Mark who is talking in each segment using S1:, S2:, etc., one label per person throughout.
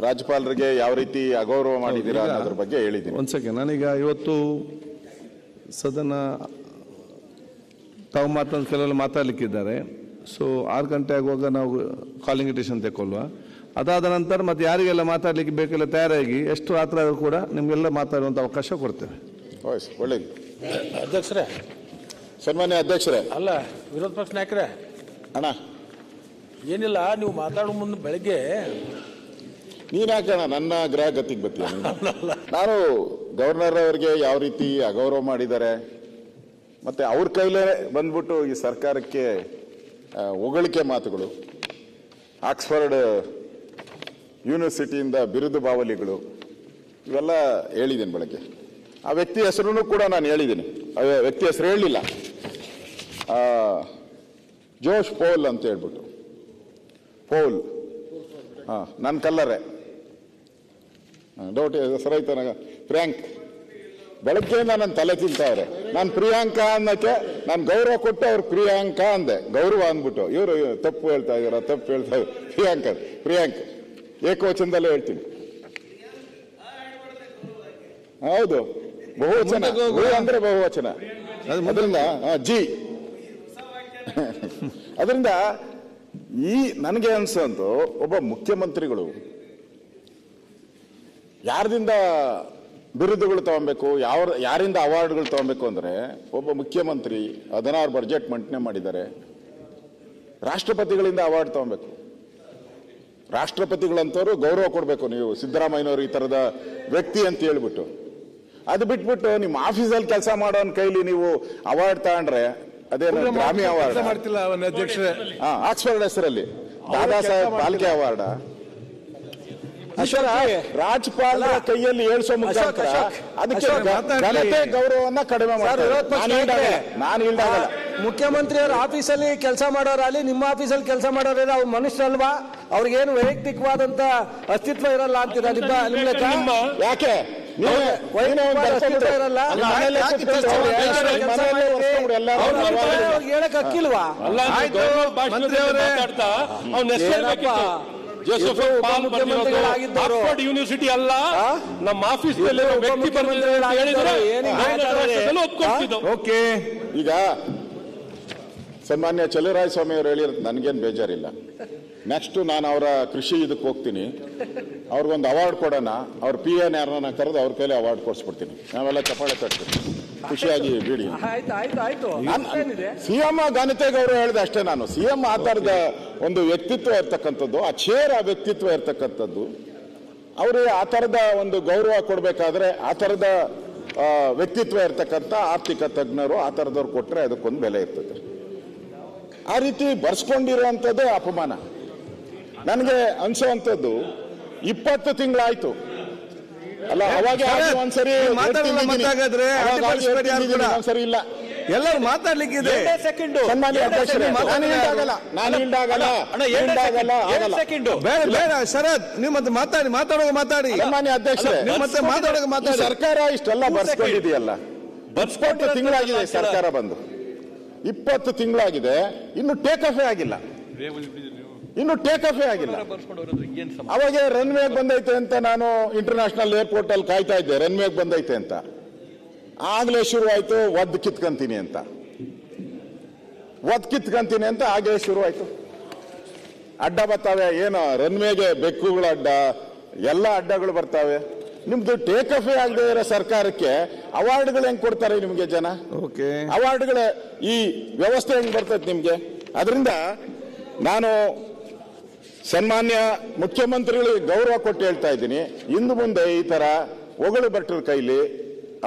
S1: ರಾಜ್ಯಪಾಲರಿಗೆ ಯಾವ ರೀತಿ ಅಗೌರವ ಮಾಡಿದ್ದೀರಾ ಅನ್ನೋದ್ರ ಬಗ್ಗೆ ಹೇಳಿದ್ದೀನಿ.
S2: ಒಂದು ಸೆಕೆಂಡ್, ನಾನೀಗ ಇವತ್ತು ಸದನ ತಾವು ಕೆಲವೆಲ್ಲ ಮಾತಾಡಲಿಕ್ಕಿದ್ದಾರೆ. ಸೊ 6 ಗಂಟೆ ಆಗುವಾಗ ನಾವು ಕಾಲಿಂಗ್ ಇಟೇಷನ್ ತೆಕ್ಕೊಳ್ವಾ? ಅದಾದ ನಂತರ ಮತ್ತೆ ಯಾರಿಗೆಲ್ಲ ಮಾತಾಡಲಿಕ್ಕೆ ಬೇಕೆಲ್ಲ ತಯಾರಾಗಿ ಎಷ್ಟು ರಾತ್ರಿ ಆದರೂ ಕೂಡ ನಿಮಗೆಲ್ಲ ಮಾತಾಡುವಂಥ ಅವಕಾಶ ಕೊಡ್ತೇವೆ.
S1: ಒಳ್ಳೆಯದು.
S3: ಅಧ್ಯಕ್ಷರೇ,
S1: ಸನ್ಮಾನ್ಯ ಅಧ್ಯಕ್ಷರೇ.
S3: ಅಲ್ಲ ವಿರೋಧ ಪಕ್ಷ ನಾಯಕರೇ,
S1: ಅಣ್ಣ
S3: ಏನಿಲ್ಲ, ನೀವು ಮಾತಾಡೋ ಮುಂದೆ ಬೆಳಗ್ಗೆ
S1: ನೀನು ಹಾಕೋಣ ನನ್ನ ಗ್ರಹ ಗತಿಗೆ ಬರ್ತೀಯ. ನಾನು ಗವರ್ನರ್ ಅವರಿಗೆ ಯಾವ ರೀತಿ ಅಗೌರವ ಮಾಡಿದ್ದಾರೆ, ಮತ್ತೆ ಅವ್ರ ಕೈಲೇ ಬಂದ್ಬಿಟ್ಟು ಈ ಸರ್ಕಾರಕ್ಕೆ ಹೊಗಳಿಕೆ ಮಾತುಗಳು, ಆಕ್ಸ್ಫರ್ಡ್ ಯೂನಿವರ್ಸಿಟಿಯಿಂದ ಬಿರುದು ಬಾವಲಿಗಳು, ಇವೆಲ್ಲ ಹೇಳಿದ್ದೀನಿ ಬೆಳಗ್ಗೆ. ಆ ವ್ಯಕ್ತಿ ಹೆಸರನ್ನು ಕೂಡ ನಾನು ಹೇಳಿದ್ದೀನಿ. ಆ ವ್ಯಕ್ತಿ ಹೆಸರು ಹೇಳಲಿಲ್ಲ, ಜೋಶ್ ಪೌಲ್ ಅಂತ ಹೇಳ್ಬಿಟ್ಟು. ಪೌಲ್ ನನ್ನ ಕಲ್ಲರೆ ಡೌಟ್ ಹೆಸರಾಯ್ತು ನನಗೆ. ಪ್ರಿಯಾಂಕ್ ಬೆಳಗ್ಗೆಯಿಂದ ನನ್ನ ತಲೆ ತಿಂತಾವ್ರೆ. ನಾನು ಪ್ರಿಯಾಂಕಾ ಅನ್ನಕ್ಕೆ ನಾನು ಗೌರವ ಕೊಟ್ಟು ಅವ್ರು ಪ್ರಿಯಾಂಕಾ ಅಂದೆ, ಗೌರವ ಅಂದ್ಬಿಟ್ಟು. ಇವರು ತಪ್ಪು ಹೇಳ್ತಾ ಇದಾರ, ತಪ್ಪು ಹೇಳ್ತಾ ಇದ್ದಾರೆ. ಪ್ರಿಯಾಂಕ್ ಏಕವಚನದಲ್ಲೇ ಹೇಳ್ತೀನಿ. ಹೌದು, ಬಹುವಚನ ಅಂದ್ರೆ ಬಹುವಚನ. ಅದರಿಂದ ಜಿ ಅದರಿಂದ ಈ ನನಗೆ ಅನ್ಸಂತು ಒಬ್ಬ ಮುಖ್ಯಮಂತ್ರಿಗಳು ಯಾರದಿಂದ ಬಿರುದುಗಳು ತಗೊಬೇಕು, ಯಾರಿಂದ ಅವಾರ್ಡ್ಗಳು ತಗೊಬೇಕು ಅಂದ್ರೆ, ಒಬ್ಬ ಮುಖ್ಯಮಂತ್ರಿ 16 ಬಜೆಟ್ ಮಂಡನೆ ಮಾಡಿದ್ದಾರೆ. ರಾಷ್ಟ್ರಪತಿಗಳಿಂದ ಅವಾರ್ಡ್ ತಗೊಬೇಕು. ರಾಷ್ಟ್ರಪತಿಗಳಂತವ್ರು ಗೌರವ ಕೊಡಬೇಕು. ನೀವು ಸಿದ್ದರಾಮಯ್ಯನವರು ಈ ತರದ ವ್ಯಕ್ತಿ ಅಂತ ಹೇಳ್ಬಿಟ್ಟು, ಅದು ಬಿಟ್ಬಿಟ್ಟು ನಿಮ್ಮ ಆಫೀಸಲ್ಲಿ ಕೆಲಸ ಮಾಡೋನ್ ಕೈಲಿ ನೀವು ಅವಾರ್ಡ್ ತಗೊಂಡ್ರೆ ಅದೇನು ಗ್ರಾಮಿ ಅವಾರ್ಡ್
S2: ಮಾಡ್ತಿಲ್ಲ ಅಧ್ಯಕ್ಷರೇ.
S1: ಆಕ್ಸ್ಫರ್ಡ್ ಹೆಸರಲ್ಲಿ ದಾದಾ ಸಾಹೇಬ್ ಫಾಲ್ಕೆ ಅವಾರ್ಡ್ ರಾಜ್ಯಪಾಲರ ಕೈಯಲ್ಲಿ ಏಳ್ಸೋ ಮುಖಾಂತರ ಅದಕ್ಕೆ ಘನತೆ ಗೌರವವನ್ನ ಕಡಿಮೆ ಮಾಡ್ತಾರೆ. ನಾನು ಹೇಳ್ದಾಗಲ್ಲ,
S4: ಮುಖ್ಯಮಂತ್ರಿಯವರ ಆಫೀಸಲ್ಲಿ ಕೆಲಸ ಮಾಡೋರಲ್ಲಿ ನಿಮ್ಮ ಆಫೀಸಲ್ಲಿ ಕೆಲಸ ಮಾಡೋರಲ್ಲಿ ಅವ್ರ ಮನುಷ್ಯರಲ್ವಾ? ಅವ್ರಿಗೇನು ವೈಯಕ್ತಿಕವಾದಂತ ಅಸ್ತಿತ್ವ ಇರಲ್ಲ ಅಂತೀರಾ?
S1: ಯಾಕೆ
S4: ಹೇಳಕ್ ಅಕ್ಕಿಲ್ವಾ?
S3: ಯೂನಿವರ್ಸಿಟಿ ಅಲ್ಲ, ನಮ್ಮ ಆಫೀಸ್
S1: ಈಗ ಸನ್ಮಾನ್ಯ ಚಲುವರಾಯಸ್ವಾಮಿ ಅವರು ಹೇಳಿರೋದು ನನಗೇನು ಬೇಜಾರಿಲ್ಲ. ನೆಕ್ಸ್ಟ್ ನಾನು ಅವರ ಕೃಷಿ ಇದಕ್ಕೆ ಹೋಗ್ತೀನಿ, ಅವ್ರಿಗೊಂದು ಅವಾರ್ಡ್ ಕೊಡೋಣ. ಅವ್ರ PN ಯಾರನ್ನ ಕರೆದು ಅವ್ರ ಕೈಲಿ ಅವಾರ್ಡ್ ಕೊಡಿಸ್ಬಿಡ್ತೀನಿ. ನಾವೆಲ್ಲ ಚಪ್ಪಾಳೆ ತಟ್ತೀನಿ, ಖುಷಿಯಾಗಿ ಬಿಡಿ. CM ಘನತೆ ಗೌರವ ಹೇಳಿದೆ ಅಷ್ಟೇ. ನಾನು CM ಆ ಥರದ ಒಂದು ವ್ಯಕ್ತಿತ್ವ ಇರ್ತಕ್ಕಂಥದ್ದು, ಆ ಚೇರ್ ಆ ವ್ಯಕ್ತಿತ್ವ ಇರ್ತಕ್ಕಂಥದ್ದು. ಅವ್ರಿಗೆ ಆ ಥರದ ಒಂದು ಗೌರವ ಕೊಡಬೇಕಾದ್ರೆ ಆ ಥರದ ವ್ಯಕ್ತಿತ್ವ ಇರ್ತಕ್ಕಂಥ ಆರ್ಥಿಕ ತಜ್ಞರು ಆ ಥರದವ್ರು ಕೊಟ್ಟರೆ ಅದಕ್ಕೊಂದು ಬೆಲೆ ಇರ್ತದೆ. ಆ ರೀತಿ ಬರ್ಸ್ಕೊಂಡಿರುವಂಥದ್ದೇ ಅಪಮಾನ. ನನಗೆ ಅನ್ಸುವಂಥದ್ದು 20 ತಿಂಗಳಾಯ್ತು ಅಲ್ಲ, ಅವಾಗ ಒಂದ್ಸರಿ ಒಂದ್ಸರಿ ಇಲ್ಲ,
S2: ಎಲ್ಲರೂ ಮಾತಾಡ್ಲಿಕ್ಕಿದೆ.
S1: ಸನ್ಮಾನ್ಯ ಅಧ್ಯಕ್ಷರೇ,
S2: ಬೇಡ ಶರತ್, ನೀವು ಮತ್ತೆ ಮಾತಾಡಿ.
S1: ಸನ್ಮಾನ್ಯ ಅಧ್ಯಕ್ಷರೇ,
S2: ಮತ್ತೆ ಮಾತಾಡೋಕೆ
S1: ಸರ್ಕಾರ ಇಷ್ಟೆಲ್ಲ ಬರ್ಸ್ಕೊಂಡಿದೆಯಲ್ಲ, 20 ತಿಂಗಳಾಗಿದೆ ಸರ್ಕಾರ ಬಂದು, 20 ತಿಂಗಳಾಗಿದೆ, ಇನ್ನು ಟೇಕ್ ಆಫೇ ಆಗಿಲ್ಲ. ಅವಾಗ ರನ್ವೇಗ್ ಬಂದೈತೆ ಅಂತ ನಾನು ಇಂಟರ್ನ್ಯಾಷನಲ್ ಏರ್ಪೋರ್ಟ್ ಅಲ್ಲಿ ಕಾಯ್ತಾ ಇದ್ದೆ. ರನ್ವೇಗ್ ಬಂದೈತೆ ಅಂತ ಆಗ್ಲೇ ಶುರು ಆಯ್ತು ಒದ್ದು ಕಿತ್ಕಂತೀನಿ ಅಂತ ಆಗಲೇ ಶುರು ಆಯ್ತು. ಅಡ್ಡ ಬರ್ತಾವೆ, ಏನು ರನ್ವೇಗೆ ಬೆಕ್ಕುಗಳ ಅಡ್ಡ, ಎಲ್ಲ ಅಡ್ಡಗಳು ಬರ್ತಾವೆ. ನಿಮ್ದು ಟೇಕ್ ಆಫೇ ಆಗದೆ ಇರೋ ಸರ್ಕಾರಕ್ಕೆ ಅವಾರ್ಡ್ಗಳು ಹೆಂಗ್ ಕೊಡ್ತಾರೆ ನಿಮ್ಗೆ ಜನ? ಅವಾರ್ಡ್ಗಳ ಈ ವ್ಯವಸ್ಥೆ ಹೆಂಗ್ ಬರ್ತೈತೆ ನಿಮ್ಗೆ? ಅದರಿಂದ ನಾನು ಸನ್ಮಾನ್ಯ ಮುಖ್ಯಮಂತ್ರಿಗಳಿಗೆ ಗೌರವ ಕೊಟ್ಟು ಹೇಳ್ತಾ ಇದ್ದೀನಿ, ಇನ್ನು ಮುಂದೆ ಈ ತರ ಹೊಗಳು ಭಟ್ರ ಕೈಲಿ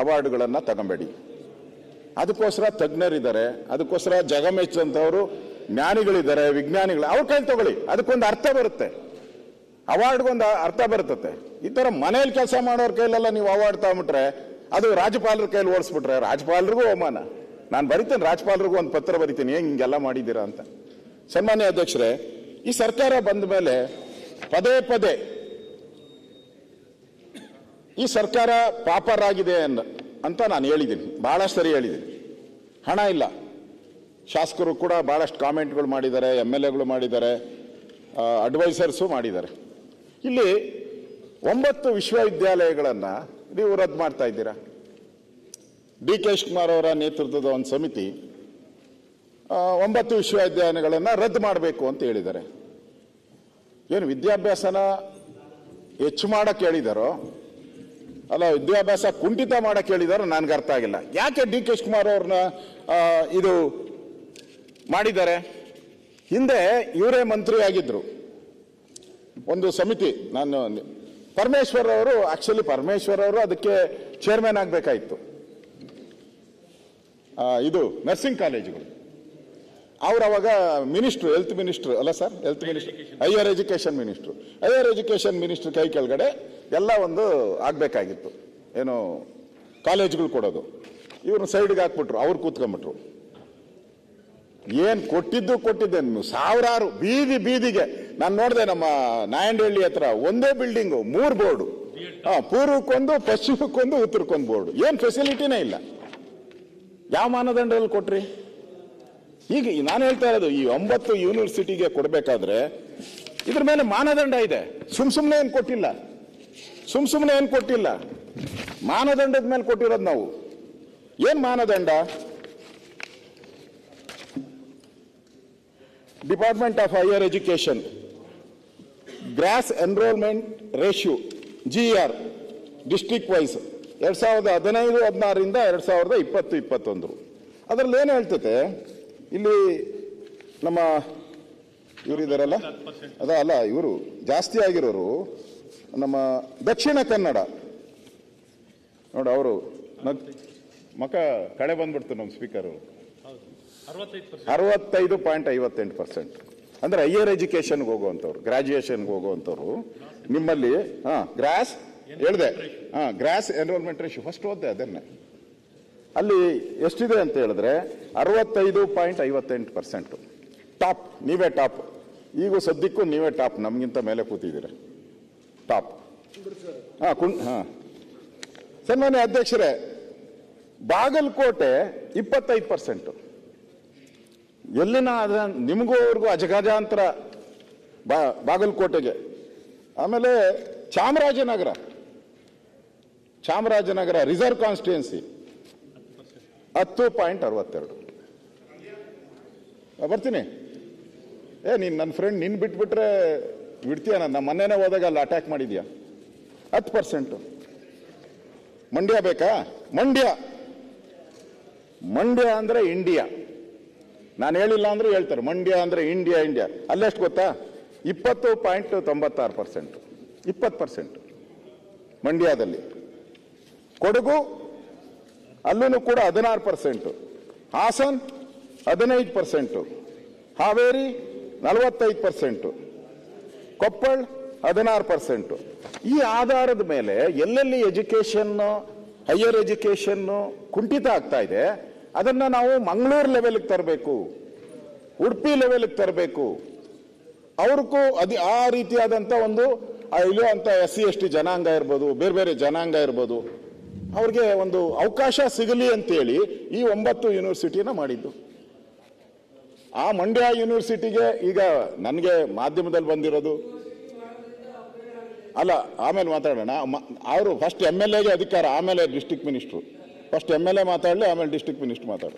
S1: ಅವಾರ್ಡ್ಗಳನ್ನ ತಗೊಂಬೇಡಿ. ಅದಕ್ಕೋಸ್ಕರ ತಜ್ಞರಿದ್ದಾರೆ, ಅದಕ್ಕೋಸ್ಕರ ಜಗಮೆಚ್ಚಂತವರು ಜ್ಞಾನಿಗಳಿದ್ದಾರೆ, ವಿಜ್ಞಾನಿಗಳು, ಅವ್ರ ಕೈಲಿ ತಗೊಳ್ಳಿ. ಅದಕ್ಕೊಂದು ಅರ್ಥ ಬರುತ್ತೆ, ಅವಾರ್ಡ್ಗೊಂದು ಅರ್ಥ ಬರ್ತತೆ. ಈ ತರ ಮನೇಲಿ ಕೆಲಸ ಮಾಡೋರ್ ಕೈಲೆಲ್ಲ ನೀವು ಅವಾರ್ಡ್ ತಗೊಂಬಿಟ್ರೆ, ಅದು ರಾಜ್ಯಪಾಲರ ಕೈಲಿ ಓಡಿಸ್ಬಿಟ್ರೆ ರಾಜ್ಯಪಾಲರಿಗೂ ಅವಮಾನ. ನಾನು ಬರಿತೇನೆ, ರಾಜ್ಯಪಾಲರಿಗೂ ಒಂದು ಪತ್ರ ಬರಿತೀನಿ, ಹಿಂಗೆಲ್ಲ ಮಾಡಿದ್ದೀರಾ ಅಂತ. ಸನ್ಮಾನ್ಯ ಅಧ್ಯಕ್ಷರೇ, ಈ ಸರ್ಕಾರ ಬಂದ ಮೇಲೆ ಪದೇ ಈ ಸರ್ಕಾರ ಪಾಪರಾಗಿದೆ ಅಂತ ನಾನು ಹೇಳಿದ್ದೀನಿ, ಬಹಳಷ್ಟು ಸರಿ ಹೇಳಿದ್ದೀನಿ. ಹಣ ಇಲ್ಲ. ಶಾಸಕರು ಕೂಡ ಬಹಳಷ್ಟು ಕಾಮೆಂಟ್ಗಳು ಮಾಡಿದ್ದಾರೆ, MLAಗಳು ಮಾಡಿದ್ದಾರೆ, ಅಡ್ವೈಸರ್ಸು ಮಾಡಿದ್ದಾರೆ. ಇಲ್ಲಿ 9 ವಿಶ್ವವಿದ್ಯಾಲಯಗಳನ್ನ ನೀವು ರದ್ದು ಮಾಡ್ತಾ ಇದ್ದೀರಾ. ಡಿ ಕೆ ಶಿವಕುಮಾರ್ ಅವರ ನೇತೃತ್ವದ ಒಂದು ಸಮಿತಿ 9 ವಿಶ್ವವಿದ್ಯಾಲಯಗಳನ್ನ ರದ್ದು ಮಾಡಬೇಕು ಅಂತ ಹೇಳಿದ್ದಾರೆ. ಏನು ವಿದ್ಯಾಭ್ಯಾಸನ ಹೆಚ್ಚು ಮಾಡಕ್ಕೆ ಹೇಳಿದಾರೋ ಅಲ್ಲ ವಿದ್ಯಾಭ್ಯಾಸ ಕುಂಠಿತ ಮಾಡಕ್ಕೆ ಹೇಳಿದಾರೋ ನನಗೆ ಅರ್ಥ ಆಗಿಲ್ಲ. ಯಾಕೆ ಡಿ ಕೆ ಶಿವಕುಮಾರ್ ಅವ್ರನ್ನ ಇದು ಮಾಡಿದ್ದಾರೆ? ಹಿಂದೆ ಇವರೇ ಮಂತ್ರಿ ಆಗಿದ್ರು ಒಂದು ಸಮಿತಿ. ನಾನು ಪರಮೇಶ್ವರ್ ಅವರು ಅದಕ್ಕೆ ಚೇರ್ಮನ್ ಆಗಬೇಕಾಯಿತು. ಇದು ನರ್ಸಿಂಗ್ ಕಾಲೇಜುಗಳು ಅವ್ರು ಅವಾಗ ಮಿನಿಸ್ಟ್ರು, ಹೆಲ್ತ್ ಮಿನಿಸ್ಟ್ರು ಅಲ್ಲ sir, health minister, higher education minister ಕೈ ಕೆಳಗಡೆ ಎಲ್ಲ ಒಂದು ಆಗಬೇಕಾಗಿತ್ತು. ಏನು ಕಾಲೇಜುಗಳು ಕೊಡೋದು, ಇವ್ರನ್ನ ಸೈಡ್ಗೆ ಹಾಕ್ಬಿಟ್ರು, ಅವ್ರು ಕೂತ್ಕೊಂಡ್ಬಿಟ್ರು. ಏನ್ ಕೊಟ್ಟಿದ್ದೆ ಸಾವಿರಾರು ಬೀದಿಗೆ. ನಾನು ನೋಡಿದೆ ನಮ್ಮ ನಾಯಂಡಹಳ್ಳಿ ಹತ್ರ ಒಂದೇ ಬಿಲ್ಡಿಂಗು 3 ಬೋರ್ಡು, ಪೂರ್ವಕ್ಕೊಂದು, ಪಶ್ಚಿಮಕ್ಕೊಂದು, ಉತ್ತರಕ್ಕೊಂದು ಬೋರ್ಡು. ಏನ್ ಫೆಸಿಲಿಟಿನೇ ಇಲ್ಲ. ಯಾವ ಮಾನದಂಡದಲ್ಲಿ ಕೊಟ್ರಿ? ಈಗ ನಾನು ಹೇಳ್ತಾ ಇರೋದು ಈ 9 ಯೂನಿವರ್ಸಿಟಿಗೆ ಕೊಡಬೇಕಾದ್ರೆ ಇದ್ರ ಮೇಲೆ ಮಾನದಂಡ ಇದೆ. ಸುಮ್ನೆ ಏನ್ ಕೊಟ್ಟಿಲ್ಲ, ಮಾನದಂಡದ ಮೇಲೆ ಕೊಟ್ಟಿರೋದು ನಾವು. ಏನ್ ಮಾನದಂಡ? Department of higher education gross enrolment ratio GR district wise 2015-16ರಿಂದ 2020-21 ಅದರಲ್ಲಿ ಏನು ಹೇಳ್ತೈತೆ? ಇಲ್ಲಿ ನಮ್ಮ ಇವರಿದಾರಲ್ಲ, ಅಲ್ಲ ಇವರು ಜಾಸ್ತಿ ಆಗಿರೋರು ನಮ್ಮ ದಕ್ಷಿಣ ಕನ್ನಡ ನೋಡಿ. ಅವರು ಮಕ ಕಡೆ ಬಂದ್ಬಿಡ್ತು ನಮ್ಮ ಸ್ಪೀಕರ್. 65.58% ಅಂದ್ರೆ ಹೈಯರ್ ಎಜುಕೇಶನ್ಗೆ ಹೋಗುವಂಥವ್ರು, ಗ್ರಾಜುಯೇಷನ್ಗೆ ಹೋಗುವಂಥವ್ರು ನಿಮ್ಮಲ್ಲಿ ಗ್ರಾಸ್ ಎನ್ರೋಲ್ಮೆಂಟ್ ರೇಷಿಯೋ ಫಸ್ಟ್ ಓದ್ದೆ ಅದನ್ನೇ. ಅಲ್ಲಿ ಎಷ್ಟಿದೆ ಅಂತ ಹೇಳಿದ್ರೆ 65.58%. ಟಾಪ್, ನೀವೇ ಟಾಪ್. ಈಗ ಸದ್ಯಕ್ಕೂ ನೀವೇ ಟಾಪ್, ನಮ್ಗಿಂತ ಮೇಲೆ ಕೂತಿದ್ದೀರ ಟಾಪ್. ಸನ್ಮಾನ್ಯ ಅಧ್ಯಕ್ಷರೇ, ಬಾಗಲಕೋಟೆ 25%. ಎಲ್ಲಿನ ನಿಮಗೂ ಅವ್ರಿಗೂ ಅಜಗಜಾಂತರ ಬಾಗಲಕೋಟೆಗೆ. ಆಮೇಲೆ ಚಾಮರಾಜನಗರ ರಿಸರ್ವ್ ಕಾನ್ಸ್ಟಿಟ್ಯೂನ್ಸಿ 10.62. ಬರ್ತೀನಿ. ನೀನ್ ನನ್ನ ಫ್ರೆಂಡ್ ನಿನ್ ಬಿಟ್ಬಿಟ್ರೆ ಬಿಡ್ತೀಯ? ನಮ್ಮ ಮೊನ್ನೆನೇ ಹೋದಾಗ ಅಲ್ಲಿ ಅಟ್ಯಾಕ್ ಮಾಡಿದ್ಯಾ? 10%. ಮಂಡ್ಯ ಬೇಕಾ? ಮಂಡ್ಯ ಅಂದ್ರೆ ಇಂಡಿಯಾ. ನಾನು ಹೇಳಿಲ್ಲ ಅಂದ್ರೆ ಹೇಳ್ತಾರೆ ಮಂಡ್ಯ ಅಂದ್ರೆ ಇಂಡಿಯಾ. ಅಲ್ಲೆಷ್ಟು ಗೊತ್ತಾ? 20.96%. 20% ಮಂಡ್ಯದಲ್ಲಿ. ಕೊಡಗು ಅಲ್ಲೂ ಕೂಡ 16%. ಹಾಸನ್ 15%. ಹಾವೇರಿ 45%. ಕೊಪ್ಪಳ 16%. ಈ ಆಧಾರದ ಮೇಲೆ ಎಲ್ಲೆಲ್ಲಿ ಎಜುಕೇಶನ್, ಹೈಯರ್ ಎಜುಕೇಶನ್ ಕುಂಠಿತ ಆಗ್ತಾ ಇದೆ ಅದನ್ನ ನಾವು ಮಂಗಳೂರು ಲೆವೆಲ್ಗೆ ತರಬೇಕು, ಉಡುಪಿ ಲೆವೆಲ್ಗೆ ತರಬೇಕು. ಅವ್ರಿಗೂ ಆ ರೀತಿಯಾದಂಥ ಒಂದು ಇಲ್ಲಿರುವಂಥ SC/ST ಜನಾಂಗ ಇರ್ಬೋದು, ಬೇರೆ ಜನಾಂಗ ಇರ್ಬೋದು, ಅವ್ರಿಗೆ ಒಂದು ಅವಕಾಶ ಸಿಗಲಿ ಅಂತೇಳಿ ಈ 9 ಯೂನಿವರ್ಸಿಟಿನ ಮಾಡಿದ್ದು. ಆ ಮಂಡ್ಯ ಯೂನಿವರ್ಸಿಟಿಗೆ ಈಗ ನನಗೆ ಮಾಧ್ಯಮದಲ್ಲಿ ಬಂದಿರೋದು ಅಲ್ಲ, ಆಮೇಲೆ ಮಾತಾಡೋಣ. ಅವರು ಫಸ್ಟ್ MLAಗೆ ಅಧಿಕಾರ, ಆಮೇಲೆ ಡಿಸ್ಟ್ರಿಕ್ಟ್ ಮಿನಿಸ್ಟ್ರು. ಫಸ್ಟ್ MLA ಮಾತಾಡಲಿ, ಆಮೇಲೆ ಡಿಸ್ಟ್ರಿಕ್ಟ್ ಮಿನಿಸ್ಟರ್ ಮಾತಾಡು.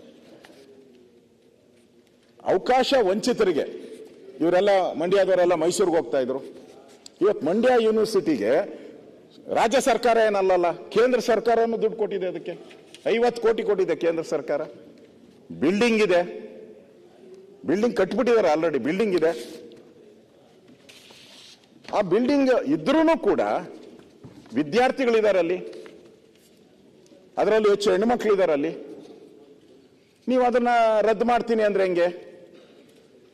S1: ಅವಕಾಶ ವಂಚಿತರಿಗೆ ಇವರೆಲ್ಲ ಮಂಡ್ಯದವರೆಲ್ಲ ಮೈಸೂರಿಗೆ ಹೋಗ್ತಾ ಇದ್ರು. ಇವತ್ತು ಮಂಡ್ಯ ಯೂನಿವರ್ಸಿಟಿಗೆ ರಾಜ್ಯ ಸರ್ಕಾರ ಏನಲ್ಲ, ಕೇಂದ್ರ ಸರ್ಕಾರನೂ ದುಡ್ಡು ಕೊಟ್ಟಿದೆ. ಅದಕ್ಕೆ 50 ಕೋಟಿ ಕೊಟ್ಟಿದೆ ಕೇಂದ್ರ ಸರ್ಕಾರ. ಬಿಲ್ಡಿಂಗ್ ಇದೆ, ಬಿಲ್ಡಿಂಗ್ ಕಟ್ಬಿಟ್ಟಿದ್ದಾರೆ, ಆಲ್ರೆಡಿ ಬಿಲ್ಡಿಂಗ್ ಇದೆ. ಆ ಬಿಲ್ಡಿಂಗ್ ಇದ್ರೂ ಕೂಡ ವಿದ್ಯಾರ್ಥಿಗಳಿದ್ದಾರೆ ಅಲ್ಲಿ, ಅದರಲ್ಲೂ ಹೆಚ್ಚು ಹೆಣ್ಮಕ್ಳಿದ್ದಾರೆ ಅಲ್ಲಿ. ನೀವು ಅದನ್ನ ರದ್ದು ಮಾಡ್ತೀನಿ ಅಂದ್ರೆ ಹೆಂಗೆ?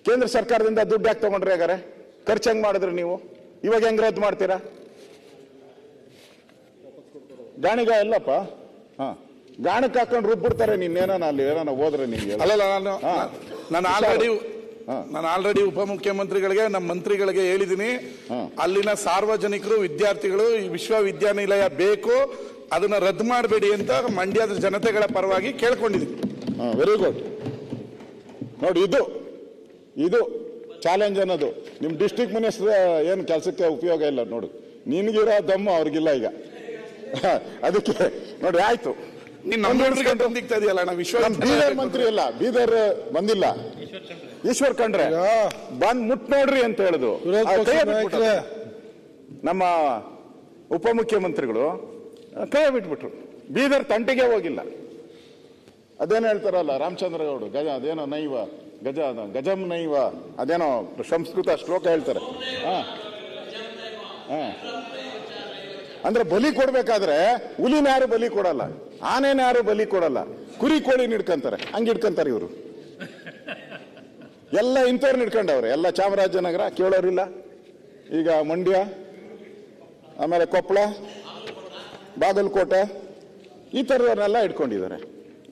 S1: ಕೇಂದ್ರ ಸರ್ಕಾರದಿಂದ ದುಡ್ಡು ಯಾಕೆ ತಗೊಂಡ್ರೆ? ಹಾಗಾರೆ ಖರ್ಚು ಹೆಂಗ್ ಮಾಡಿದ್ರಿ ನೀವು? ಇವಾಗ ಹೆಂಗ್ ರದ್ದು ಮಾಡ್ತೀರಾ? ಗಾಣಿಗ ಎಲ್ಲಪ್ಪ, ಗಾಣಕ್ಕೆ ಹಾಕೊಂಡು ರುಬ್ಬಿಡ್ತಾರೆ. ನೀನೇನ ಅಲ್ಲಿ ಏನೋ ಹೋದ್ರೆ ನಿಮ್ಗೆ
S2: ಅಲ್ಲಲ್ಲ, ನಾನು ಆಲ್ರೆಡಿ ಉಪಮುಖ್ಯಮಂತ್ರಿಗಳಿಗೆ, ನಮ್ಮ ಮಂತ್ರಿಗಳಿಗೆ ಹೇಳಿದ್ದೀನಿ, ಅಲ್ಲಿನ ಸಾರ್ವಜನಿಕರು, ವಿದ್ಯಾರ್ಥಿಗಳು ಈ ವಿಶ್ವವಿದ್ಯಾನಿಲಯ ಬೇಕು, ಅದನ್ನ ರದ್ದು ಮಾಡಬೇಡಿ ಅಂತ ಮಂಡ್ಯದ ಜನತೆಗಳ ಪರವಾಗಿ ಕೇಳ್ಕೊಂಡಿದ್ದೀನಿ.
S1: Very good. ನೋಡಿ, ಇದು ಚಾಲೆಂಜ್ ಅನ್ನೋದು. ನಿಮ್ ಡಿಸ್ಟ್ರಿಕ್ಟ್ ಮಿನಿಸ್ಟರ್ ಏನು ಕೆಲಸಕ್ಕೆ ಉಪಯೋಗ ಇಲ್ಲ. ನೋಡು, ನಿನ್ಗಿರೋ ದಮ್ಮು ಅವ್ರಿಗಿಲ್ಲ ಈಗ. ಅದಕ್ಕೆ ನೋಡಿ ಆಯ್ತು. ಬೀದರ್ ಮಂತ್ರಿ ಅಲ್ಲ, ಬೀದರ್ ಬಂದಿಲ್ಲ, ಈಶ್ವರ್ ಖಂಡ್ರೆ ಬಂದ್ ಮುಟ್ ನೋಡ್ರಿ ಅಂತ ಹೇಳಿದ್ರು. ನಮ್ಮ ಉಪಮುಖ್ಯಮಂತ್ರಿಗಳು ಕೈ ಬಿಟ್ಬಿಟ್ರು, ಬೀದರ್ ತಂಟೆಗೆ ಹೋಗಿಲ್ಲ. ಅದೇನೋ ಹೇಳ್ತಾರಲ್ಲ ರಾಮಚಂದ್ರ ಗೌಡ, ಗಜ ಅದೇನೋ ನೈವ ಗಜ ಗಜಂ ನೈವ ಅದೇನೋ ಸಂಸ್ಕೃತ ಶ್ಲೋಕ ಹೇಳ್ತಾರೆ. ಅಂದ್ರೆ ಬಲಿ ಕೊಡ್ಬೇಕಾದ್ರೆ ಹುಲಿನ ಯಾರು ಬಲಿ ಕೊಡಲ್ಲ, ಆನೆನ ಯಾರು ಬಲಿ ಕೊಡಲ್ಲ, ಕುರಿ ಕೋಳಿ ಹಿಡ್ಕೊಂತಾರೆ, ಹಂಗೆ ಹಿಡ್ಕೊಂತಾರೆ ಇವರು ಎಲ್ಲ. ಇಂಥವ್ರು ಹಿಡ್ಕೊಂಡವ್ರೆ ಎಲ್ಲ. ಚಾಮರಾಜನಗರ ಕೇಳೋರಿಲ್ಲ, ಈಗ ಮಂಡ್ಯ, ಆಮೇಲೆ ಕೊಪ್ಪಳ, ಬಾಗಲಕೋಟೆ, ಈ ಥರದವ್ರನ್ನೆಲ್ಲ ಇಟ್ಕೊಂಡಿದ್ದಾರೆ.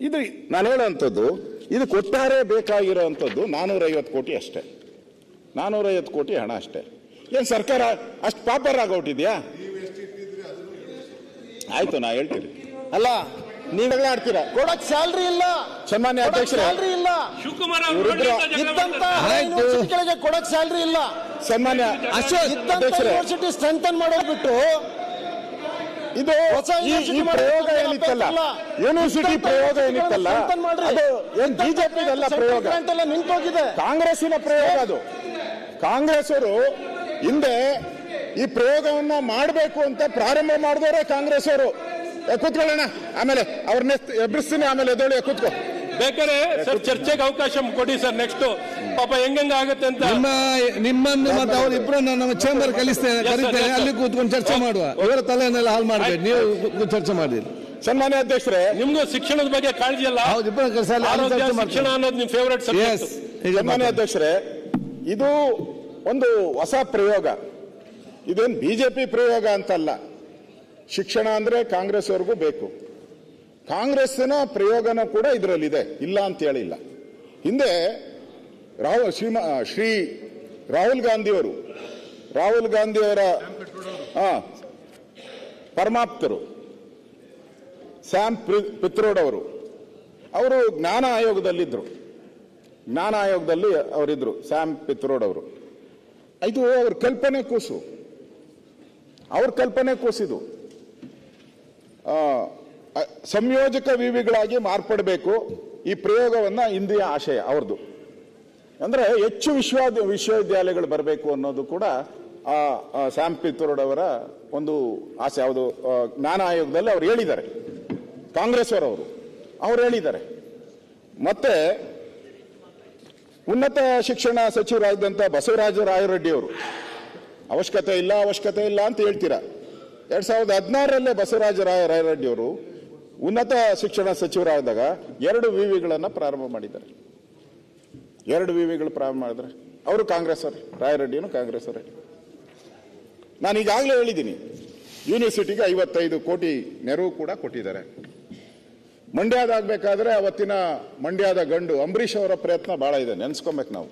S1: ಇದು ನಾನು ಹೇಳೋವಂಥದ್ದು, ಇದು ಕೊಟ್ಟಾರೆ ಬೇಕಾಗಿರೋವಂಥದ್ದು 450 ಕೋಟಿ ಅಷ್ಟೇ. 450 ಕೋಟಿ ಹಣ ಅಷ್ಟೇ. ಏನು ಸರ್ಕಾರ ಅಷ್ಟು ಪಾಪರ್ ಆಗೋಟಿದ್ಯಾ? ಆಯ್ತು, ನಾ ಹೇಳ್ತೀನಿ.
S4: ಅಲ್ಲ,
S1: ನೀವೆಲ್ಲ ಆಡ್ತೀರಾ.
S4: ಕೊಡಕ್ ಸ್ಯಾಲ್ರಿ ಇಲ್ಲ,
S1: ಸನ್ಮಾನ್ಯ ಅಧ್ಯಕ್ಷರೇ,
S4: ಸ್ಯಾಲ್ರಿ ಇಲ್ಲ, ಯೂನಿವರ್ಸಿಟಿಗಳಿಗೆ ಕೊಡಕ್ ಸ್ಯಾಲ್ರಿ ಇಲ್ಲ.
S1: ಸನ್ಮಾನ್ಯ ಅಧ್ಯಕ್ಷರೇ,
S4: ಯೂನಿವರ್ಸಿಟಿ ಸ್ಟ್ರೆಂಥನ್ ಮಾಡೋದ್ಬಿಟ್ಟು
S1: ಇದು ಈ ಪ್ರಯೋಗ ಏನಿತ್ತಲ್ಲ, ಯೂನಿವರ್ಸಿಟಿ ಪ್ರಯೋಗ ಏನಿತ್ತಲ್ಲ, ಅದು ಏನ್ ಬಿಜೆಪಿದಲ್ಲ ಪ್ರಯೋಗ,
S4: ನಿಂತೋಗಿದೆ,
S1: ಕಾಂಗ್ರೆಸ್ಸಿನ ಪ್ರಯೋಗ ಅದು. ಕಾಂಗ್ರೆಸ್ ಅವರು ಹಿಂದೆ ಈ ಪ್ರಯೋಗವನ್ನ ಮಾಡಬೇಕು ಅಂತ ಪ್ರಾರಂಭ ಮಾಡಿದವರೇ ಕಾಂಗ್ರೆಸ್ ಅವರು. ಕೂತ್ಕೊಳ್ಳೋಣ, ಆಮೇಲೆ ಅವ್ರನ್ನ ಎಬ್ಬಿಸ್ತೀನಿ, ಆಮೇಲೆ ಎದೋಳಿ ಕೂತ್ಕೋ.
S3: ಬೇಕಾದ್ರೆ ಸರ್ ಚರ್ಚೆಗೆ ಅವಕಾಶ ಕೊಡಿ ಸರ್. ನೆಕ್ಸ್ಟ್ ಪಾಪ ಹೆಂಗ ಆಗುತ್ತೆ ಅಂತ
S2: ನಿಮ್ಮನ್ನು ಮತ್ತೆ ಅವರಿಬ್ರು ನಮ್ಮ ಚೇಂಬರ್ ಕರೀತೇನೆ, ಅಲ್ಲಿ ಕೂತ್ಕೊಂಡು ಚರ್ಚೆ ಮಾಡುವ. ಇವರ ತಲೆಯನ್ನೆಲ್ಲ ಹಾಳು ಮಾಡಬೇಡಿ, ನೀವು ಚರ್ಚೆ ಮಾಡಿ.
S1: ಸನ್ಮಾನ್ಯ ಅಧ್ಯಕ್ಷರೇ,
S3: ನಿಮ್ಗೂ ಶಿಕ್ಷಣದ ಬಗ್ಗೆ ಕಾಳಜಿ ಅಲ್ಲ? ಶಿಕ್ಷಣ ಅನ್ನೋದು ನಿಮ್ ಫೇವರೇಟ್ ಸಬ್ಜೆಕ್ಟ್.
S1: ಸನ್ಮಾನ್ಯ ಅಧ್ಯಕ್ಷರೇ, ಇದು ಒಂದು ಹೊಸ ಪ್ರಯೋಗ. ಇದೇನು ಬಿಜೆಪಿ ಪ್ರಯೋಗ ಅಂತಲ್ಲ. ಶಿಕ್ಷಣ ಅಂದ್ರೆ ಕಾಂಗ್ರೆಸ್ ಅವ್ರಿಗೂ ಬೇಕು, ಕಾಂಗ್ರೆಸ್ಸಿನ ಪ್ರಯೋಗನ ಕೂಡ ಇದರಲ್ಲಿದೆ, ಇಲ್ಲ ಅಂತ ಹೇಳಿಲ್ಲ. ಹಿಂದೆ ಶ್ರೀ ರಾಹುಲ್ ಗಾಂಧಿಯವರ ಪರಮಾಪ್ತರು ಸ್ಯಾಮ್ ಪಿತ್ರೋಡ್ ಅವರು ಜ್ಞಾನ ಆಯೋಗದಲ್ಲಿದ್ದರು. ಜ್ಞಾನ ಆಯೋಗದಲ್ಲಿ ಅವರಿದ್ರು ಸ್ಯಾಮ್ ಪಿತ್ರೋಡ್ ಅವರು. ಇದು ಅವ್ರ ಕಲ್ಪನೆ ಕೂಸಿದು. ಸಂಯೋಜಕ ವಿವಿಗಳಾಗಿ ಮಾರ್ಪಡಬೇಕು ಈ ಪ್ರಯೋಗವನ್ನ ಹಿಂದಿಯ ಆಶಯ ಅವ್ರದ್ದು. ಅಂದ್ರೆ ಹೆಚ್ಚು ವಿಶ್ವವಿದ್ಯಾಲಯಗಳು ಬರಬೇಕು ಅನ್ನೋದು ಕೂಡ ಸ್ಯಾಮ್ ಪಿತ್ರೋಡ್ ಅವರ ಒಂದು ಆಸೆ. ಯಾವುದು ಜ್ಞಾನ ಆಯೋಗದಲ್ಲಿ ಅವ್ರು ಹೇಳಿದ್ದಾರೆ, ಕಾಂಗ್ರೆಸ್ ಅವರು ಹೇಳಿದ್ದಾರೆ. ಮತ್ತೆ ಉನ್ನತ ಶಿಕ್ಷಣ ಸಚಿವರಾಗಿದ್ದಂಥ ಬಸವರಾಜ ರಾಯರೆಡ್ಡಿ ಅವರು ಅವಶ್ಯಕತೆ ಇಲ್ಲ ಅಂತ ಹೇಳ್ತೀರಾ. 2016 ಬಸವರಾಜ ರಾಯರೆಡ್ಡಿ ಅವರು ಉನ್ನತ ಶಿಕ್ಷಣ ಸಚಿವರಾದಾಗ 2 ವಿವಿಗಳನ್ನು ಪ್ರಾರಂಭ ಮಾಡಿದ್ದಾರೆ. 2 ವಿವಿಗಳು ಪ್ರಾರಂಭ ಮಾಡಿದ್ರೆ ಅವರು ಕಾಂಗ್ರೆಸ್ ಅವರು, ರಾಯರೆಡ್ಡಿಯನ್ನು ಕಾಂಗ್ರೆಸ್ ಅವರೇ. ನಾನು ಈಗಾಗಲೇ ಹೇಳಿದ್ದೀನಿ, ಯೂನಿವರ್ಸಿಟಿಗೆ 55 ಕೋಟಿ ನೆರವು ಕೂಡ ಕೊಟ್ಟಿದ್ದಾರೆ. ಮಂಡ್ಯದಾಗಬೇಕಾದ್ರೆ ಅವತ್ತಿನ ಮಂಡ್ಯದ ಗಂಡು ಅಂಬರೀಷ್ ಅವರ ಪ್ರಯತ್ನ ಭಾಳ ಇದೆ, ನೆನೆಸ್ಕೊಬೇಕು ನಾವು.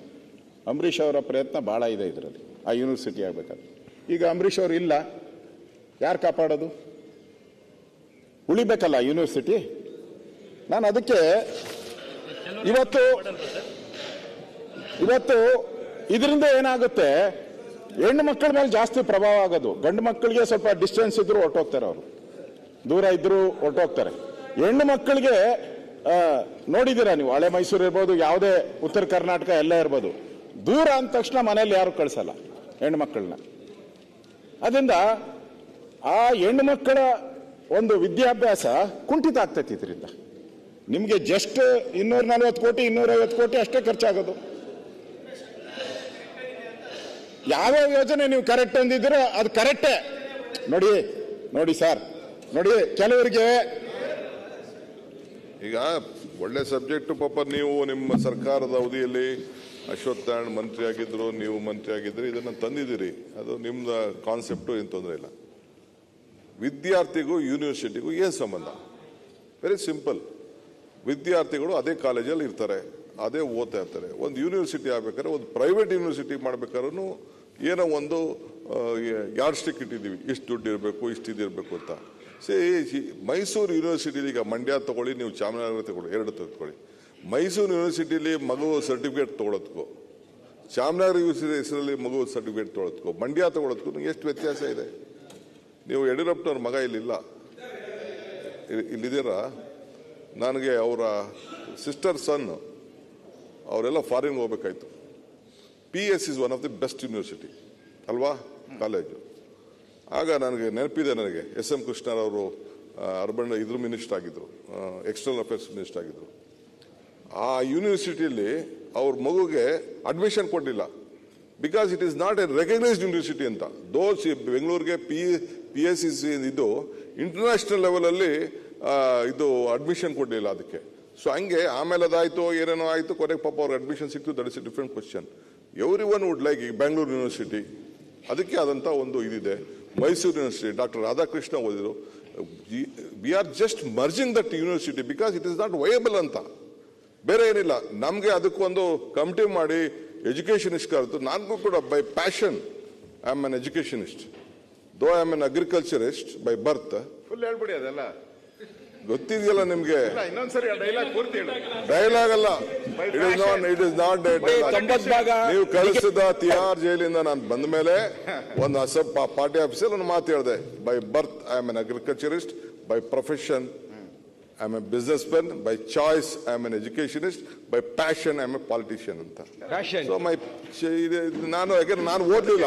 S1: ಅಂಬರೀಷ್ ಅವರ ಪ್ರಯತ್ನ ಭಾಳ ಇದೆ ಇದರಲ್ಲಿ, ಆ ಯೂನಿವರ್ಸಿಟಿ ಆಗಬೇಕಾದ್ರೆ. ಈಗ ಅಂಬರೀಷ್ ಅವರು ಇಲ್ಲ, ಯಾರು ಕಾಪಾಡೋದು? ಉಳಿಬೇಕಲ್ಲ ಯೂನಿವರ್ಸಿಟಿ. ನಾನು ಅದಕ್ಕೆ ಇವತ್ತು ಇದರಿಂದ ಏನಾಗುತ್ತೆ, ಹೆಣ್ಣು ಮಕ್ಕಳ ಮೇಲೆ ಜಾಸ್ತಿ ಪ್ರಭಾವ ಆಗೋದು. ಗಂಡು ಮಕ್ಕಳಿಗೆ ಸ್ವಲ್ಪ ಡಿಸ್ಟೆನ್ಸ್ ಇದ್ರು ಹೊರಟೋಗ್ತಾರೆ, ಅವರು ದೂರ ಇದ್ರು ಹೊರಟೋಗ್ತಾರೆ. ಹೆಣ್ಣು ಮಕ್ಕಳಿಗೆ ನೋಡಿದ್ದೀರಾ ನೀವು, ಹಳೆ ಮೈಸೂರು ಇರ್ಬೋದು, ಯಾವುದೇ ಉತ್ತರ ಕರ್ನಾಟಕ ಎಲ್ಲ ಇರ್ಬೋದು, ದೂರ ಅಂದ ತಕ್ಷಣ ಮನೆಯಲ್ಲಿ ಯಾರು ಕಳಿಸಲ್ಲ ಹೆಣ್ಣು ಮಕ್ಕಳನ್ನ. ಅದರಿಂದ ಆ ಹೆಣ್ಣು ಮಕ್ಕಳ ಒಂದು ವಿದ್ಯಾಭ್ಯಾಸ ಕುಂಠಿತ ಆಗ್ತೈತಿ. ಇದರಿಂದ ನಿಮಗೆ ಜಸ್ಟ್ 240 ಕೋಟಿ 250 ಕೋಟಿ ಅಷ್ಟೇ ಖರ್ಚಾಗೋದು. ಯಾವ್ಯಾವ ಯೋಜನೆ ನೀವು ಕರೆಕ್ಟ್ ಅಂದಿದ್ದೀರೋ ಅದು ಕರೆಕ್ಟೇ. ನೋಡಿ ಸರ್, ನೋಡಿ ಕೆಲವರಿಗೆ
S5: ಈಗ ಒಳ್ಳೆ ಸಬ್ಜೆಕ್ಟ್. ಪಾಪ ನೀವು ನಿಮ್ಮ ಸರ್ಕಾರದ ಅವಧಿಯಲ್ಲಿ ಅಶ್ವತ್ಥನಾರಾಯಣ ಮಂತ್ರಿ ಆಗಿದ್ರು, ನೀವು ಮಂತ್ರಿ ಆಗಿದ್ರಿ, ಇದನ್ನು ತಂದಿದ್ದೀರಿ. ಅದು ನಿಮ್ದು ಕಾನ್ಸೆಪ್ಟು, ಏನು ತೊಂದರೆ ಇಲ್ಲ. ವಿದ್ಯಾರ್ಥಿಗೂ ಯೂನಿವರ್ಸಿಟಿಗೂ ಏನು ಸಂಬಂಧ? Very simple. ವಿದ್ಯಾರ್ಥಿಗಳು ಅದೇ ಕಾಲೇಜಲ್ಲಿ ಇರ್ತಾರೆ, ಅದೇ ಓದ್ತಾ ಇರ್ತಾರೆ. ಒಂದು ಯೂನಿವರ್ಸಿಟಿ ಆಗ್ಬೇಕಾದ್ರೆ, ಒಂದು ಪ್ರೈವೇಟ್ ಯೂನಿವರ್ಸಿಟಿ ಮಾಡ್ಬೇಕಾದ್ರೂ ಏನೋ ಒಂದು ಯಾರ್ಡ್ ಸ್ಟಿಕ್ ಇಟ್ಟಿದ್ದೀವಿ, ಇಷ್ಟು ದುಡ್ಡು ಇರಬೇಕು, ಇಷ್ಟು ಇದಿರಬೇಕು ಅಂತ. ಮೈಸೂರು ಯೂನಿವರ್ಸಿಟಿಲಿ, ಈಗ ಮಂಡ್ಯ ತಗೊಳ್ಳಿ, ನೀವು ಚಾಮರಾಜನಗರ ತಗೊಳ್ಳಿ, 2 ತಗೊಳ್ಳಿ. ಮೈಸೂರು ಯೂನಿವರ್ಸಿಟಿಲಿ ಮಗು ಸರ್ಟಿಫಿಕೇಟ್ ತೊಗೊಳೋದಕ್ಕೂ, ಚಾಮರಾಜನಗರ ಯೂನಿವರ್ಸಿಟಿ ಹೆಸರಲ್ಲಿ ಮಗು ಸರ್ಟಿಫಿಕೇಟ್ ತೊಗೊಳೋದಕ್ಕೂ, ಮಂಡ್ಯ ತೊಗೊಳೋದಕ್ಕೂ ಎಷ್ಟು ವ್ಯತ್ಯಾಸ ಇದೆ? ನೀವು ಯಡಿಯೂರಪ್ಪನವ್ರ ಮಗ ಇಲ್ಲಿಲ್ಲ, ಇಲ್ಲಿದ್ದೀರಾ? ನನಗೆ ಅವರ ಸಿಸ್ಟರ್ ಸನ್ ಅವರೆಲ್ಲ ಫಾರಿನ್ ಹೋಗ್ಬೇಕಾಯ್ತು. PS is one of the best university ಅಲ್ವಾ, ಕಾಲೇಜು. ಆಗ ನನಗೆ ನೆನಪಿದೆ, ನನಗೆ SM ಕೃಷ್ಣರವರು ಅರ್ಬನ್ ಇದ್ರ ಮಿನಿಸ್ಟರ್ ಆಗಿದ್ರು, ಎಕ್ಸ್ಟರ್ನಲ್ ಅಫೇರ್ಸ್ ಮಿನಿಸ್ಟರ್ ಆಗಿದ್ರು. ಆ ಯೂನಿವರ್ಸಿಟಿಯಲ್ಲಿ ಅವ್ರ ಮಗುಗೆ ಅಡ್ಮಿಷನ್ ಕೊಟ್ಟಿಲ್ಲ, because it is not A recognised university ಅಂತ. ದೋಸ್ ಬೆಂಗಳೂರಿಗೆ PS ಇದು ಇಂಟರ್ನ್ಯಾಷನಲ್ ಲೆವೆಲಲ್ಲಿ ಇದು ಅಡ್ಮಿಷನ್ ಕೊಡಲಿಲ್ಲ ಅದಕ್ಕೆ. ಸೊ ಹಂಗೆ ಆಮೇಲೆ ಅದಾಯಿತು, ಏನೇನೋ ಆಯಿತು, ಕೊನೆಗೆ ಪಾಪ ಅವ್ರಿಗೆ ಅಡ್ಮಿಷನ್ ಸಿಕ್ತು. That is A different question. Every one would like ಈ ಬೆಂಗಳೂರು ಯೂನಿವರ್ಸಿಟಿ, ಅದಕ್ಕೆ ಆದಂಥ ಒಂದು ಇದಿದೆ. ಮೈಸೂರು ಯೂನಿವರ್ಸಿಟಿ ಡಾಕ್ಟರ್ ರಾಧಾಕೃಷ್ಣ ಓದಿದ್ರು. We are just merging that university because it is not viable ಅಂತ, ಬೇರೆ ಏನಿಲ್ಲ. ನಮಗೆ ಅದಕ್ಕೊಂದು ಕಮಿಟಿ ಮಾಡಿ ಎಜುಕೇಷನಿಸ್ಟ್ ಕರೆದು, ನನಗೂ ಕೂಡ by passion I am an educationist, though I am an agriculturist by birth.
S1: Full ಹೇಳ್ಬಿಡಿ ಅದೆಲ್ಲ,
S5: ಗೊತ್ತಿದೆಯಲ್ಲ ನಿಮ್ಗೆ.
S1: ಇನ್ನೊಂದ್ಸರಿ ಡೈಲಾಗ್ ಪೂರ್ತಿ ಹೇಳಿ.
S5: ಡೈಲಾಗ್ ಅಲ್ಲ, ಇಟ್ ಇಸ್ ನಾಟ್ ನೀವು ಕಳಿಸಿದ ತಿಹಾರ್ ಜೈಲಿಂದ ನಾನು ಬಂದ ಮೇಲೆ ಒಂದು ಪಾರ್ಟಿ ಆಫೀಸಲ್ಲಿ ಒಂದು ಮಾತು ಹೇಳಿದೆ. By birth I am an agriculturist, by profession I am A business man, by choice I am an educationist, by passion I am A politician ಅಂತ. ಸೊ ಮೈ ನಾನು ಓದ್ಲಿಲ್ಲ,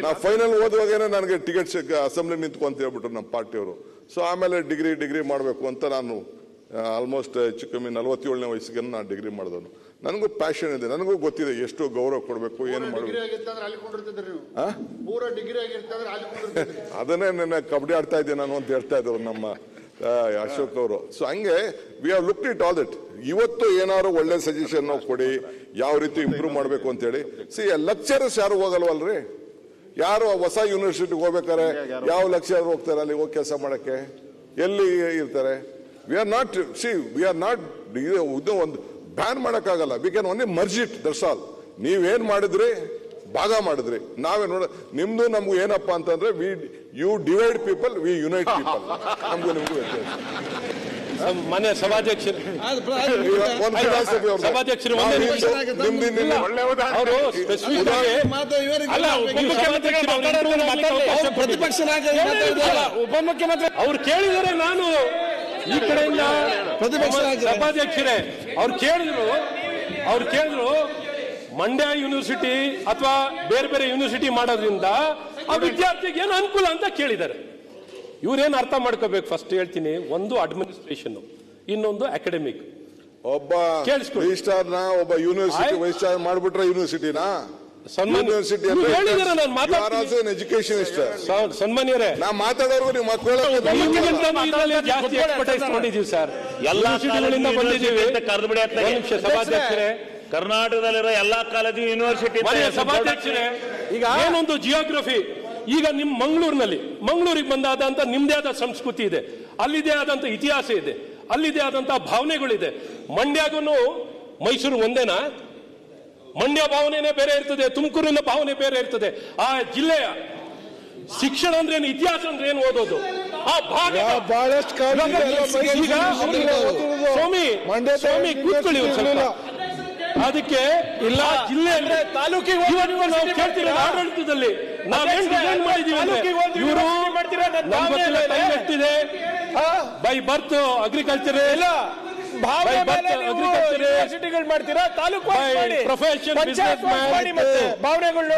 S5: ನಾ ಫೈನಲ್ ಓದುವಾಗೇನೆ ನನಗೆ ಟಿಕೆಟ್ ಅಸೆಂಬ್ಲಿ ನಿಂತ್ಕೊ ಅಂತ ಹೇಳ್ಬಿಟ್ರು ನಮ್ಮ ಪಾರ್ಟಿಯವರು. ಸೊ ಆಮೇಲೆ degree ಮಾಡಬೇಕು ಅಂತ ನಾನು ಆಲ್ಮೋಸ್ಟ್ ಹೆಚ್ಚು ಕಮ್ಮಿ 47ನೇ ವಯಸ್ಸಿಗೆ ನಾನು ಡಿಗ್ರಿ ಮಾಡಿದವನು. ನನಗೂ ಪ್ಯಾಷನ್ ಇದೆ, ನನಗೂ ಗೊತ್ತಿದೆ ಎಷ್ಟು ಗೌರವ ಕೊಡಬೇಕು, ಏನು ಮಾಡಬೇಕು. ಅದನ್ನೇ ನನ್ನ ಕಬಡ್ಡಿ ಆಡ್ತಾ ಇದ್ದೆ ನಾನು ಅಂತ ಹೇಳ್ತಾ ಇದ್ರು ನಮ್ಮ ಅಶೋಕ್ ಅವರು. ಸೊ ಹಂಗೆ we have looked it all that. ಇವತ್ತು ಏನಾದ್ರು ಒಳ್ಳೆ ಸಜೆಷನ್ ಕೊಡಿ, ಯಾವ ರೀತಿ ಇಂಪ್ರೂವ್ ಮಾಡಬೇಕು ಅಂತ ಹೇಳಿ. ಲೆಕ್ಚರರ್ಸ್ ಯಾರು ಹೋಗಲ್ವಲ್ರಿ, ಯಾರು ಹೊಸ ಯೂನಿವರ್ಸಿಟಿಗೆ ಹೋಗ್ಬೇಕಾರೆ ಯಾವ ಲೆಕ್ಚರರ್ ಹೋಗ್ತಾರೆ ಅಲ್ಲಿ ಹೋಗಿ ಕೆಲಸ ಮಾಡಕ್ಕೆ, ಎಲ್ಲಿ ಇರ್ತಾರೆ? ವಿ ಆರ್ ನಾಟ್ ಒಂದು ಬ್ಯಾನ್ ಮಾಡಕ್ಕಾಗಲ್ಲ. We can only merge it, that's all. ನೀವೇನ್ ಮಾಡಿದ್ರಿ, ಭಾಗ ಮಾಡಿದ್ರಿ. ನಾವೇ ನೋಡ, ನಿಮ್ದು ನಮ್ಗೂ ಏನಪ್ಪಾ ಅಂತಂದ್ರೆ you divide people, we unite people. ನಮ್ಗೂ ನಿಮ್ಗೂ ವ್ಯತ್ಯಾಸ.
S3: ಮನೆ ಸಭಾಧ್ಯಕ್ಷರು ಉಪಮುಖ್ಯಮಂತ್ರಿ ಅವ್ರು ಕೇಳಿದರೆ ನಾನು ಈ ಕಡೆಯಿಂದ ಸಭಾಧ್ಯಕ್ಷರೇ ಅವ್ರು ಕೇಳಿದ್ರು ಮಂಡ್ಯ ಯೂನಿವರ್ಸಿಟಿ ಅಥವಾ ಬೇರೆ ಬೇರೆ ಯೂನಿವರ್ಸಿಟಿ ಮಾಡೋದ್ರಿಂದ ಆ ವಿದ್ಯಾರ್ಥಿಗೆ ಏನು ಅನುಕೂಲ ಅಂತ ಕೇಳಿದ್ದಾರೆ. ಇವ್ರೇನು ಅರ್ಥ ಮಾಡ್ಕೋಬೇಕು, ಫಸ್ಟ್ ಹೇಳ್ತೀನಿ. ಒಂದು ಅಡ್ಮಿನಿಸ್ಟ್ರೇಷನ್, ಇನ್ನೊಂದು ಅಕಾಡೆಮಿಕ್.
S5: ಒಬ್ಬ ರಿಜಿಸ್ಟ್ರಾರ್ನ ಒಬ್ಬ ಯೂನಿವರ್ಸಿಟಿ ವೈಸ್ ಚಾನ್ಸಲರ್ ಮಾಡ್ಬಿಟ್ರೆ ಯೂನಿವರ್ಸಿಟಿನಾ ಯೂನಿವರ್ಸಿಟಿ ಎಜುಕೇಶನಿಸ್ಟ್
S3: ಸನ್ಮಾನ್ಯರೇ,
S5: ನಾ ಮಾತಾಡೋರ್ಗು ನೀವು
S3: ಜಾಸ್ತಿ ಎಕ್ಸ್ಪರ್ಟೈಸ್ ಮಾಡಿದೀವಿ ಸರ್. ಎಲ್ಲ ಸಭಾಧ್ಯಕ್ಷರೇ,
S6: ಕರ್ನಾಟಕದಲ್ಲಿರೋ ಎಲ್ಲಾ ಕಾಲೇಜು ಯೂನಿವರ್ಸಿಟಿ
S3: ಸಭಾಧ್ಯಕ್ಷರೇ, ಈಗ ಏನೊಂದು ಜಿಯೋಗ್ರಫಿ. ಈಗ ನಿಮ್ ಮಂಗಳೂರಿಗೆ ಬಂದಾದಂತ ನಿಮ್ದೇ ಆದ ಸಂಸ್ಕೃತಿ ಇದೆ, ಅಲ್ಲಿದೆ ಆದಂತ ಇತಿಹಾಸ ಇದೆ, ಅಲ್ಲಿದೆ ಆದಂತ ಭಾವನೆಗಳಿದೆ. ಮಂಡ್ಯಗೂ ಮೈಸೂರು ಒಂದೇನಾ? ಮಂಡ್ಯ ಭಾವನೆನೇ ಬೇರೆ ಇರ್ತದೆ, ತುಮಕೂರಿನ ಭಾವನೆ ಬೇರೆ ಇರ್ತದೆ. ಆ ಜಿಲ್ಲೆಯ ಶಿಕ್ಷಣ ಅಂದ್ರೆ ಏನು, ಇತಿಹಾಸ ಅಂದ್ರೆ ಏನು ಓದೋದು, ಆ ಭಾಗ ಬಹಳಷ್ಟು ಸ್ವಾಮಿ ಕೂತ್ಕೊಳ್ಳಿ. ಅದಕ್ಕೆ ಇಲ್ಲ ಜಿಲ್ಲೆ ಅಂದ್ರೆ ತಾಲೂಕಿಗೆ ಆಡಳಿತದಲ್ಲಿ ನಾವೇನ್ ಡಿಸೈನ್ ಮಾಡಿದೀವಿ ಇವರು ಎಷ್ಟಿದೆ ಬೈ ಬರ್ತ್ ಅಗ್ರಿಕಲ್ಚರ್ ಇಲ್ಲ, ಯೂನಿವರ್ಸಿಟಿಗಳು ಮಾಡ್ತೀರಾ, ತಾಲೂಕು ಪ್ರೊಫೆಷನ್ ಬಿಸ್ನೆಸ್ ಭಾವನೆಗಳು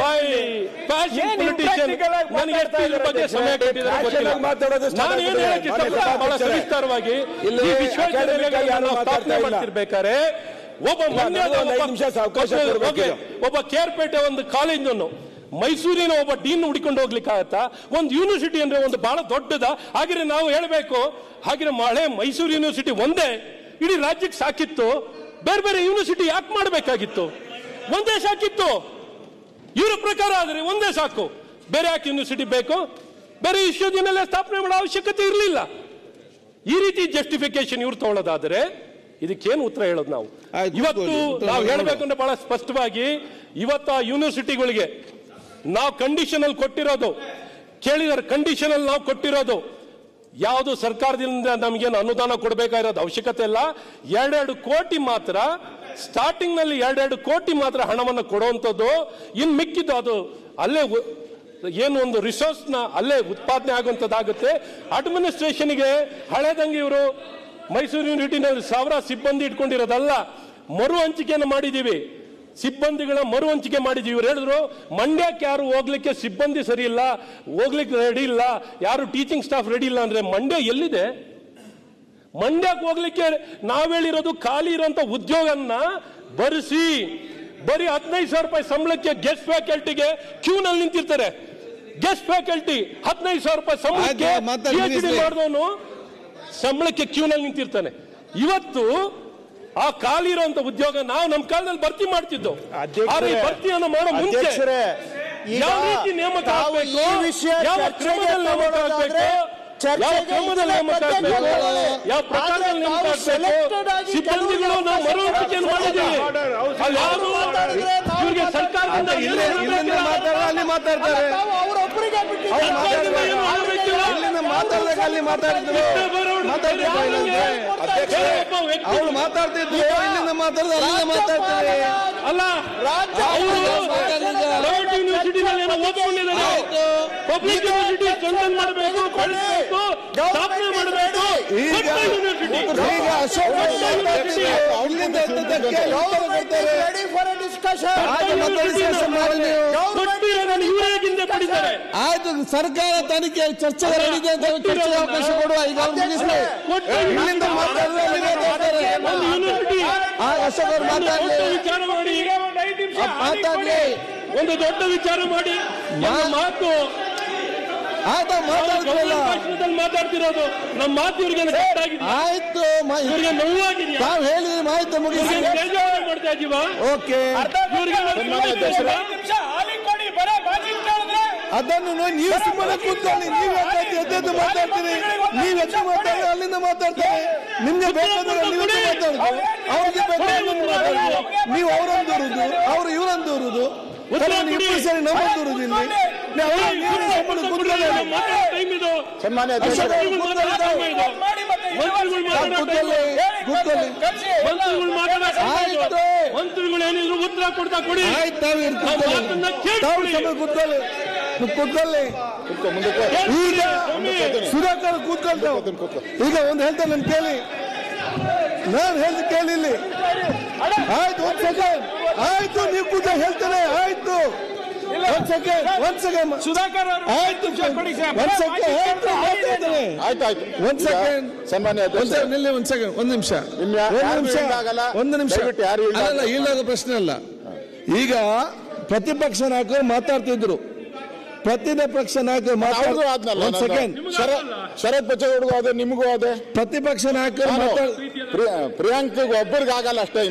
S3: ಬಗ್ಗೆ ಸಮಯ ಬಹಳ ಸವಿಸ್ತಾರವಾಗಿ ವಿಶ್ವವಿದ್ಯಾಲಯಗಳನ್ನು ಸ್ಥಾಪನೆ ಮಾಡ್ತಿರ್ಬೇಕಾದ್ರೆ ಒಬ್ಬ ಕೇರ್ಪೇಟೆ ಒಂದು ಕಾಲೇಜನ್ನು ಮೈಸೂರಿನ ಒಬ್ಬ ಡೀನ್ ಹುಡ್ಕೊಂಡು ಹೋಗ್ಲಿಕ್ಕಾಗತ್ತಾ? ಒಂದು ಯೂನಿವರ್ಸಿಟಿ ಅಂದ್ರೆ ಒಂದು ಬಹಳ ದೊಡ್ಡದ. ಹಾಗೆ ನಾವು ಹೇಳಬೇಕು, ಹಾಗೆ ಹಳೆ ಮೈಸೂರು ಯೂನಿವರ್ಸಿಟಿ ಒಂದೇ ಇಡೀ ರಾಜ್ಯಕ್ಕೆ ಸಾಕಿತ್ತು. ಬೇರೆ ಬೇರೆ ಯೂನಿವರ್ಸಿಟಿ ಯಾಕೆ ಮಾಡಬೇಕಾಗಿತ್ತು? ಒಂದೇ ಸಾಕಿತ್ತು. ಇವರ ಪ್ರಕಾರ ಆದ್ರೆ ಒಂದೇ ಸಾಕು, ಬೇರೆ ಯಾಕೆ ಯೂನಿವರ್ಸಿಟಿ ಬೇಕು? ಬೇರೆ ವಿಶ್ವವಿದ್ಯಾಲಯ ಸ್ಥಾಪನೆ ಮಾಡೋ ಅವಶ್ಯಕತೆ ಇರಲಿಲ್ಲ. ಈ ರೀತಿ ಜಸ್ಟಿಫಿಕೇಶನ್ ಇವ್ರು ತಗೊಳ್ಳೋದಾದ್ರೆ ಇದಕ್ಕೇನು ಉತ್ತರ ಹೇಳೋದು ನಾವು? ಇವತ್ತು ನಾವು ಹೇಳಬೇಕಂದ್ರೆ ಬಹಳ ಸ್ಪಷ್ಟವಾಗಿ, ಇವತ್ತು ಆ ಯೂನಿವರ್ಸಿಟಿಗಳಿಗೆ ನಾವು ಕಂಡೀಷನ್ ಅಲ್ಲಿ ಕೊಟ್ಟಿರೋದು, ಕೇಳಿದರೆ ಕಂಡೀಷನ್ ಅಲ್ಲಿ ನಾವು ಕೊಟ್ಟಿರೋದು ಯಾವುದು ಸರ್ಕಾರದಿಂದ ನಮಗೇನು ಅನುದಾನ ಕೊಡಬೇಕಾಗಿರೋದು ಅವಶ್ಯಕತೆ ಇಲ್ಲ. 2 ಕೋಟಿ ಮಾತ್ರ ಸ್ಟಾರ್ಟಿಂಗ್ ನಲ್ಲಿ 2 ಕೋಟಿ ಮಾತ್ರ ಹಣವನ್ನು ಕೊಡುವಂಥದ್ದು. ಇನ್ನು ಮಿಕ್ಕಿದ್ದು ಅದು ಅಲ್ಲೇ ಏನು ಒಂದು ರಿಸೋರ್ಸ್ನ ಅಲ್ಲೇ ಉತ್ಪಾದನೆ ಆಗುವಂಥದ್ದಾಗುತ್ತೆ. ಅಡ್ಮಿನಿಸ್ಟ್ರೇಷನ್ಗೆ ಹಳೆದಂಗೆ ಇವರು ಮೈಸೂರು ಯೂನಿವರ್ಸಿಟಿನಲ್ಲಿ 1000 ಸಿಬ್ಬಂದಿ ಇಟ್ಕೊಂಡಿರೋದಲ್ಲ, ಮರು ಹಂಚಿಕೆಯನ್ನು ಮಾಡಿದ್ದೀವಿ, ಸಿಬ್ಬಂದಿಗಳ ಮರು ಹಂಚಿಕೆ ಮಾಡಿದ್ದೀವಿ. ಇವ್ರು ಹೇಳಿದ್ರು ಮಂಡ್ಯಕ್ಕೆ ಯಾರು ಹೋಗ್ಲಿಕ್ಕೆ ಸಿಬ್ಬಂದಿ ಸರಿ ಇಲ್ಲ, ಹೋಗ್ಲಿಕ್ಕೆ ರೆಡಿ ಇಲ್ಲ, ಯಾರು ಟೀಚಿಂಗ್ ಸ್ಟಾಫ್ ರೆಡಿ ಇಲ್ಲ ಅಂದ್ರೆ ಮಂಡ್ಯ ಎಲ್ಲಿದೆ? ಮಂಡ್ಯಕ್ಕೆ ಹೋಗ್ಲಿಕ್ಕೆ ನಾವ್ ಹೇಳಿರೋದು ಖಾಲಿ ಇರುವಂತ ಉದ್ಯೋಗನ್ನ ಬರಿಸಿ, ಬರೀ 15,000 ರೂಪಾಯಿ ಸಂಬಳಕ್ಕೆ ಗೆಸ್ಟ್ ಫ್ಯಾಕಲ್ಟಿಗೆ ಕ್ಯೂನಲ್ಲಿ ನಿಂತಿರ್ತಾರೆ. ಗೆಸ್ಟ್ ಫ್ಯಾಕಲ್ಟಿ 15,000 ರೂಪಾಯಿ ಸಂಬಳಕ್ಕೆ PhD ಮಾಡಿದವನು ಸಂಬಳಕ್ಕೆ ಕ್ಯೂನಲ್ಲಿ ನಿಂತಿರ್ತಾನೆ. ಇವತ್ತು ಆ ಖಾಲಿ ಇರುವಂತ ಉದ್ಯೋಗ ನಾವು ನಮ್ಮ ಕಾಲದಲ್ಲಿ ಭರ್ತಿ ಮಾಡ್ತಿದ್ದು. ಆದ್ರೆ ಈ ಭರ್ತಿಯನ್ನು ಮಾಡೋ ಮುಂಚೆ ಯಾವ ರೀತಿ ನೇಮಕ ಆಗಬೇಕು, ಯಾವ ಕ್ರಮದಲ್ಲಿ ನೇಮಕ ಆಗಬೇಕು, ಯಾವ ಕ್ರಮದಲ್ಲಿ ನೇಮಕ ಆಗಬೇಕು, ಯಾವ ಪ್ರಕಾರದಲ್ಲಿ ನೇಮಕ ಆಗಬೇಕು, ಸಿಬ್ಬಂದಿಗಳು ನಾವು ಮರು ಹಂಚಿಕೆಯನ್ನು ಮಾಡಿದ್ದೀವಿ. ಅಲ್ಲಿ ಯಾರು ಇವರಿಗೆ ಸರ್ಕಾರದಿಂದ
S2: ಅಲ್ಲಿ ಮಾತಾಡ್ತಾರೆ, ಅವ್ರು ಮಾತಾಡ್ತಿದ್ರು, ಇಲ್ಲಿಂದ ಮಾತಾಡಿದ್ರೆ ಅಲ್ಲಿಂದ ಮಾತಾಡ್ತಾರೆ.
S3: ಅಲ್ಲ, ಪ್ರೈವೇಟ್ ಯೂನಿವರ್ಸಿಟಿನಲ್ಲಿ ಏನೋ ಓದ್ಕೊಂಡಿದ್ದಾರೆ, ಪಬ್ಲಿಕ್ ಯೂನಿವರ್ಸಿಟಿ ಸ್ಟ್ರೆಂಥನ್ ಮಾಡಬೇಕು, ಬೆಳೆಸಬೇಕು, ಸ್ಥಾಪನೆ ಮಾಡಬೇಕು.
S2: ಈಗ ಅಶೋಕ್ ಇಲ್ಲಿಂದ ಆಯ್ತು, ಸರ್ಕಾರ ತನಿಖೆ ಚರ್ಚೆಗೆ ರೆಡಿ ಅಂತ ಚರ್ಚೆಗೆ ಅವಕಾಶ ಕೊಡುವ. ಈಗ ಇಲ್ಲಿಂದ ಅಶೋಕ್ ಅವರು ಮಾತಾಡ್ಲಿ,
S3: ಒಂದು ದೊಡ್ಡ ವಿಚಾರ ಮಾಡಿ ಮಾತು
S2: ಆಯ್ತಾ
S3: ಮಾತಾಡ್ತಿರೋದು ನಮ್ಮ ಮಾತು ಇವ್ರಿಗೆ
S2: ಆಯ್ತು,
S3: ಇವ್ರಿಗೆ ನೋವಾಗಿದೆಯಾ?
S2: ತಾವು ಹೇಳಿದ್ರಿ ಮಾಹಿತಿ ಮುಗಿಸಿ
S3: ಮಾಡ್ತಾ ಇದೀವ.
S2: ಓಕೆ, ಅದನ್ನು ನೀವು ಸುಮ್ಮನೆ ಕೂತ್ಕೊಳ್ಳಿ. ನೀವು ಎದ್ದು ಮಾತಾಡ್ತೀರಿ, ನೀವು ಎದ್ದು ಮಾತಾಡಿ ಅಲ್ಲಿಂದ ಮಾತಾಡ್ತಾರೆ. ನಿಮ್ಗೆ ಬೇಕಾದ್ರೆ ನೀವು ಮಾತಾಡುದು, ಅವ್ರಿಗೆ ಬೇಕಾದ್ರೆ ಮಾತಾಡುದು. ನೀವು ಅವರೊಂದೂರುದು, ಅವ್ರು ಇವರೊಂದೂರುದು, ಇಬ್ಬರು ಸರಿ ನಮ್ಮೊಂದೂರುದಿಲ್ಲ.
S1: ಸನ್ಮಾನ್ಯ
S3: ಮಂತ್ರಿಗಳು ಏನಿದ್ರು ಉತ್ತರ ಕೊಡ್ತಾ ಕೊಡಿ.
S2: ಕೂತ್ಕೊಳ್ಳಿ. ಈಗ ಸುಧಾಕರ್ ಕೂತ್ಕೊಳ್ತಾವ್. ಈಗ ಒಂದು ಹೇಳ್ತಾರೆ, ನಾನು ಕೇಳಿ, ನಾನು ಹೇಳ್ದು ಕೇಳಿ ಇಲ್ಲಿ. ಆಯ್ತು, ಒಂದ್ ಸೆಕೆಂಡ್. ಆಯ್ತು, ನೀವು ಕೂತ ಹೇಳ್ತಾರೆ. ಆಯ್ತು, ಒಂದ್ ಸೆಕೆಂಡ್ ಸುಧಾಕರ್ ಆಯ್ತು, ಒಂದ್ ಸೆಕೆಂಡ್
S1: ಆಯ್ತು.
S2: ಒಂದ್ ಸೆಕೆಂಡ್
S1: ಸನ್ಮಾನ್ಯ
S2: ನಿಲ್ಲಿ, ಒಂದ್ ಸೆಕೆಂಡ್, ಒಂದ್ ನಿಮಿಷ. ಅಲ್ಲ, ಇಲ್ಲಾಗ ಪ್ರಶ್ನೆ ಅಲ್ಲ. ಈಗ ಪ್ರತಿಪಕ್ಷ ನಾಯಕರು ಮಾತಾಡ್ತಿದ್ರು, ಪ್ರತಿಪಕ್ಷ ನಾಯಕರು ಮಾತಾಡೋದು. ಒಂದ್ ಸೆಕೆಂಡ್,
S1: ಶರತ್ ಬಚ್ಚೇಗೌಡಗೂ ಅದೇ, ನಿಮಗೂ ಅದೇ.
S2: ಪ್ರತಿಪಕ್ಷ ನಾಯಕರು
S1: ಪ್ರಿಯಾಂಕ್ ಒಬ್ಬರಿಗಾಗಲ್ಲ ಅಷ್ಟೇ.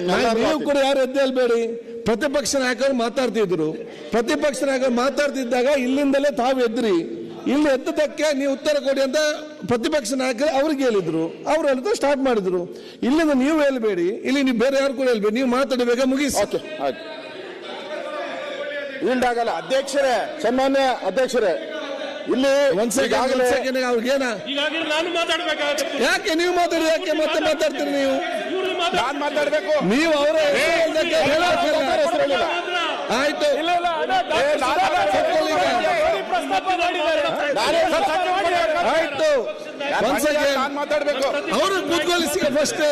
S2: ನೀವು ಕೂಡ ಯಾರು ಎದ್ದೇಳ್ಬೇಡಿ. ಪ್ರತಿಪಕ್ಷ ನಾಯಕರು ಮಾತಾಡ್ತಿದ್ರು, ಪ್ರತಿಪಕ್ಷ ನಾಯಕರು ಮಾತಾಡ್ತಿದ್ದಾಗ ಇಲ್ಲಿಂದಲೇ ತಾವು ಎದ್ರಿ. ಇಲ್ಲಿ ಎದ್ದದಕ್ಕೆ ನೀವು ಉತ್ತರ ಕೊಡಿ ಅಂತ ಪ್ರತಿಪಕ್ಷ ನಾಯಕರು ಅವ್ರಿಗೆ ಹೇಳಿದ್ರು, ಅವ್ರು ಹೇಳಿದ್ರು ಸ್ಟಾರ್ಟ್ ಮಾಡಿದ್ರು. ಇಲ್ಲಿಂದ ನೀವು ಹೇಳ್ಬೇಡಿ, ಇಲ್ಲಿ ನೀವು ಬೇರೆ ಯಾರು ಕೂಡ ಹೇಳ್ಬೇಡಿ, ನೀವು ಮಾತಾಡಬೇಕಾ ಮುಗಿಸಿ.
S1: ಓಕೆ, ಆಯ್ತು. ಇಲ್ದಾಗಲ್ಲ ಅಧ್ಯಕ್ಷರೇ, ಸನ್ಮಾನ್ಯ ಅಧ್ಯಕ್ಷರೇ, ಇಲ್ಲಿ
S2: ಒಂದ್ ಸೆಕೆಂಡ್ ಅವ್ರಿಗೇನ
S3: ನಾನು ಮಾತಾಡ್ಬೇಕಾಗುತ್ತೆ.
S2: ಯಾಕೆ ನೀವು ಮಾತಾಡಿ, ಯಾಕೆ ಮತ್ತೆ ಮಾತಾಡ್ತೀರಿ ನೀವು?
S1: ನಾನ್ ಮಾತಾಡ್ಬೇಕು,
S2: ನೀವು ಅವರ ಆಯ್ತು. ಆಯ್ತು, ಒಂದ್ ಸೆಕೆಂಡ್
S1: ನಾನ್ ಮಾತಾಡ್ಬೇಕು.
S2: ಅವರು ಕೂತ್ಕೊಳ್ಳಿಸಿ ಫಸ್ಟ್.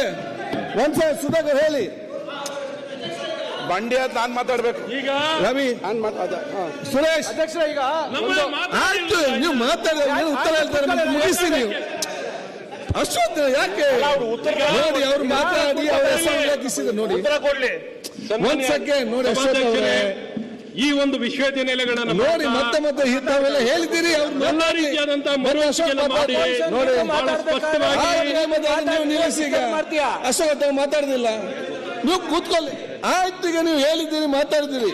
S2: ಒಂದ್ ಸೆಕೆಂಡ್ ಸುಧಾಕರ್ ಹೇಳಿ.
S1: ಬಂಡಿ ಅಂತ ನಾನ್ ಮಾತಾಡ್ಬೇಕು.
S3: ಈಗ
S2: ರವಿ, ಸುರೇಶ್,
S4: ಅಧ್ಯಕ್ಷರ ಈಗ
S2: ಆಯ್ತು, ನೀವು ಮಾತಾಡಿ, ಉತ್ತರ ಹೇಳ್ತಾರೆ, ಮುಗಿಸಿ ನೀವು. ಅಶ್ವತ್ ಯಾಕೆ ನೋಡಿ, ಅವ್ರು ಮಾತಾಡಿ ಅವ್ರ ಹೆಸರು ಹಾಕಿಸಿದ್ರು ನೋಡಿ. ಒಂದ್ ಸೆಕೆಂಡ್ ನೋಡಿ ಅಶ್ವತ್ ಅವರೇ,
S3: ಈ ಒಂದು ವಿಶ್ವವಿದ್ಯಾನಿಲಯಗಳನ್ನ
S2: ನೋಡಿ ಮತ್ತೆ ತಾವೆಲ್ಲ ಹೇಳಿದ್ದೀರಿ.
S3: ಎಲ್ಲ ರೀತಿಯಾದಂತಹ
S2: ನೋಡಿ
S3: ಬಹಳ ಸ್ಪಷ್ಟವಾಗಿ
S2: ನೀವು ನಿಲ್ಲಿಸಿ. ಈಗ ಅಶ್ವತ್ ಅವ್ರು ಮಾತಾಡುದಿಲ್ಲ, ನೀವು ಕೂತ್ಕೊಳ್ಳಿ. ಆಯ್ತು, ಈಗ ನೀವು ಹೇಳಿದ್ದೀರಿ, ಮಾತಾಡಿದಿರಿ.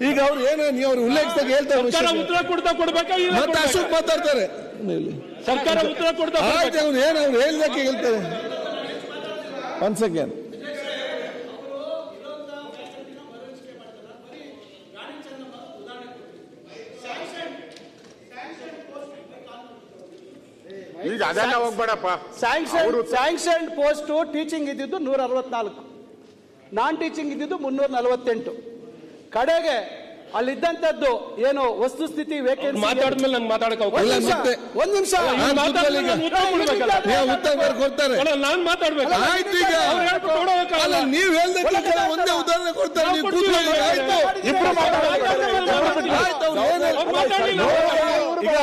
S2: ಈಗ ಅವ್ರು ಏನೋ ನೀವು ಅವ್ರು ಉಲ್ಲೇಖಿಸಿದಾಗ ಹೇಳ್ತಾರೆ,
S3: ಉತ್ತರ ಕೊಡ್ಬೇಕಾ?
S2: ಮತ್ತೆ ಅಶೋಕ್ ಮಾತಾಡ್ತಾರೆ.
S3: ಸರ್ಕಾರ ಉತ್ತರ ಕೊಡ್ತಾ
S2: ಆಯ್ತು, ಅವ್ರು ಏನು ಅವ್ರು ಹೇಳಿದಕ್ಕೆ ಹೇಳ್ತಾರೆ. ಒಂದ್ ಸೆಕೆಂಡ್.
S1: ಈಗ ಅದೆಲ್ಲ ಹೋಗ್ಬೇಡಪ್ಪ.
S4: ಸ್ಯಾಂಕ್ಷನ್ ಪೋಸ್ಟ್ ಟೀಚಿಂಗ್ ಇದ್ದಿದ್ದು 164, ನಾನ್ ಟೀಚಿಂಗ್ ಇದ್ದಿದ್ದು 348. ಕಡೆಗೆ ಅಲ್ಲಿದ್ದಂತದ್ದು ಏನು ವಸ್ತುಸ್ಥಿತಿ ವೇಕೆನ್ಸಿ
S3: ಮಾತಾಡಿದ್ಮೇಲೆ ನಂಗೆ ಮಾತಾಡಕ್ಕೆ ಅವಕಾಶ
S2: ಇಲ್ಲ,
S3: ಇಲ್ಲ.
S2: ಮತ್ತೆ
S4: ಒಂದ್ ನಿಮಿಷ
S3: ಇವ್ರು ಮಾತಾಡಿದ್ಮೇಲೆ ನಾನು ಉತ್ತರ ಕೊಡ್ಬೇಕಲ್ಲ?
S2: ನೀವು ಉತ್ತರ ಬೇರೆ ಕೊಡ್ತಾರೆ.
S3: ಅಲ್ಲ, ನಾನ್ ಮಾತಾಡ್ಬೇಕು.
S2: ಆಯ್ತು, ಈಗ
S3: ಅವ್ರು ಹೇಳ್ಬಿಟ್ಟು ಹೊರಡೋಗಕ್ಕಾಗಲ್ಲ.
S2: ಅಲ್ಲ, ನೀವು ಹೇಳ್ದಕ್ಕೆ ಒಂದೇ ಉದಾಹರಣೆ ಕೊಡ್ತಾರೆ. ನೀವು ಕೂತ್ಕೊಳ್ಳಿ. ಆಯ್ತು,
S1: ಇಬ್ರು ಮಾತಾಡ್ಬೇಕು.
S2: ಆಯ್ತು, ಅವ್ರು ಏನು
S3: ಅವ್ರು ಮಾತಾಡ್ಲಿಲ್ಲ.
S2: ಈಗ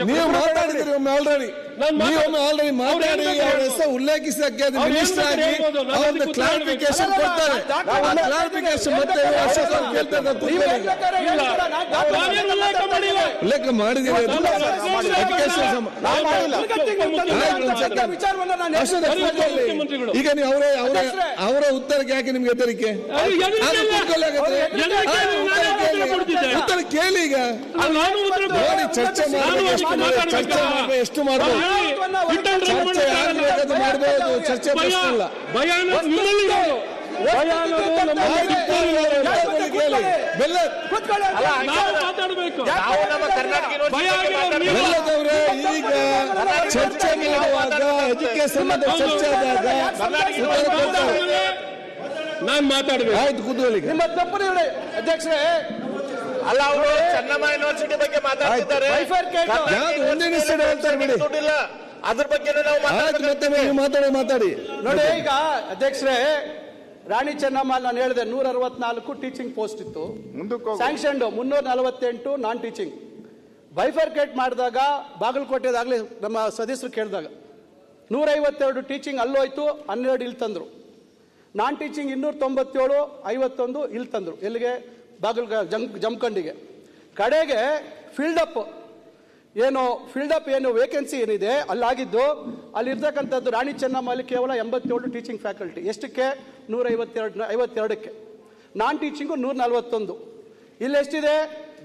S2: ನೀವು ಮಾತಾಡಿದ್ರಿ ಒಮ್ಮೆ ಆಲ್ರೆಡಿ. ನೀವೊಮ್ಮೆ ಆಲ್ರೆಡಿ ಮಾತಾಡಿ ಅವರ ಹೆಸರು ಉಲ್ಲೇಖಿಸಕ್ಕೆ ಮಿನಿಸ್ಟರ್ ಆಗಿ ಅವ್ರನ್ನ ಕ್ಲಾರಿಫಿಕೇಶನ್ ಕೊಡ್ತಾರೆ. ಕ್ಲಾರಿಫಿಕೇಶನ್ ಮತ್ತೆ ಅಶೋಕ್ ಅವ್ರು ಕೇಳ್ತಾರೆ. ಉಲ್ಲೇಖ ಮಾಡಿದ್ದೀವಿ. ಈಗ ನೀವು ಅವರ ಉತ್ತರಕ್ಕೆ ಯಾಕೆ ನಿಮ್ಗೆ ಹೆದರಿಕೆ? ಉತ್ತರ ಕೇಳಿ. ಈಗ ನೋಡಿ, ಚರ್ಚೆ ಮಾಡಬೇಕು. ಎಷ್ಟು ಮಾಡಬಹುದು? ಚರ್ಚೆ ಯಾರು ಬೇಕಾದ್ರೂ ಮಾಡಬಹುದು. ಚರ್ಚೆ ಪ್ರಶ್ನೆ ಇಲ್ಲ. ಬೆಲ್ಲದವ್ರೆ, ಈಗ ಚರ್ಚೆ ಮಾಡುವಾಗ ಎಜುಕೇಶನ್ ಚರ್ಚೆ ಆದಾಗ
S3: ನಾನ್ ಮಾತಾಡ್ಬೇಕು.
S2: ಆಯ್ತು, ಕೂತ್ಕೊಳ್ಳಿ.
S4: ನಿಮ್ಮ ತಪ್ಪು ಅಧ್ಯಕ್ಷರೇ.
S6: ಅಲ್ಲ, ಅವರು ಚೆನ್ನಮ್ಮ ಯೂನಿವರ್ಸಿಟಿ ಬಗ್ಗೆ ಮಾತಾಡ್ತಿದ್ದಾರೆ.
S2: ಯಾವ್ದು ಒಂದೇ ಇನ್ಸ್ಟಿಟ್ಯೂಟ್ ಹೇಳ್ತಾರೆ ಬಿಡಿ.
S6: ದುಡ್ಡಿಲ್ಲ, ಅದ್ರ ಬಗ್ಗೆ ನಾವು
S2: ಆಯ್ತು, ಮತ್ತೆ ನೀವು ಮಾತಾಡಿ.
S4: ನೋಡಿ, ಈಗ ಅಧ್ಯಕ್ಷರೇ, ರಾಣಿ ಚೆನ್ನಮ್ಮ ನಾನು ಹೇಳಿದೆ 164 ಟೀಚಿಂಗ್ ಪೋಸ್ಟ್ ಇತ್ತು. ಸ್ಯಾಂಕ್ಷನ್ಡ್ 348 ನಾನ್ ಟೀಚಿಂಗ್. ಬೈಫರ್ಕೇಟ್ ಮಾಡಿದಾಗ ಬಾಗಲಕೋಟೆದಾಗಲೇ ನಮ್ಮ ಸದಸ್ಯರು ಕೇಳಿದಾಗ 152 ಟೀಚಿಂಗ್ ಅಲ್ಲೋಯ್ತು, 12 ಇಲ್ಲಿ ತಂದ್ರು. ನಾನ್ ಟೀಚಿಂಗ್ 297, 51 ಇಲ್ಲಿ ತಂದ್ರು. ಎಲ್ಲಿಗೆ? ಜಮಖಂಡಿಗೆ. ಕಡೆಗೆ ಫೀಲ್ಡಪ್ ಏನು ವೇಕೆನ್ಸಿ ಏನಿದೆ ಅಲ್ಲಾಗಿದ್ದು, ಅಲ್ಲಿರ್ತಕ್ಕಂಥದ್ದು ರಾಣಿ ಚೆನ್ನಮ್ಮಲ್ಲಿ ಕೇವಲ 87 ಟೀಚಿಂಗ್ ಫ್ಯಾಕಲ್ಟಿ. ಎಷ್ಟಕ್ಕೆ? 152ಕ್ಕೆ. ನಾನ್ ಟೀಚಿಂಗು 141. ಇಲ್ಲಿ ಎಷ್ಟಿದೆ?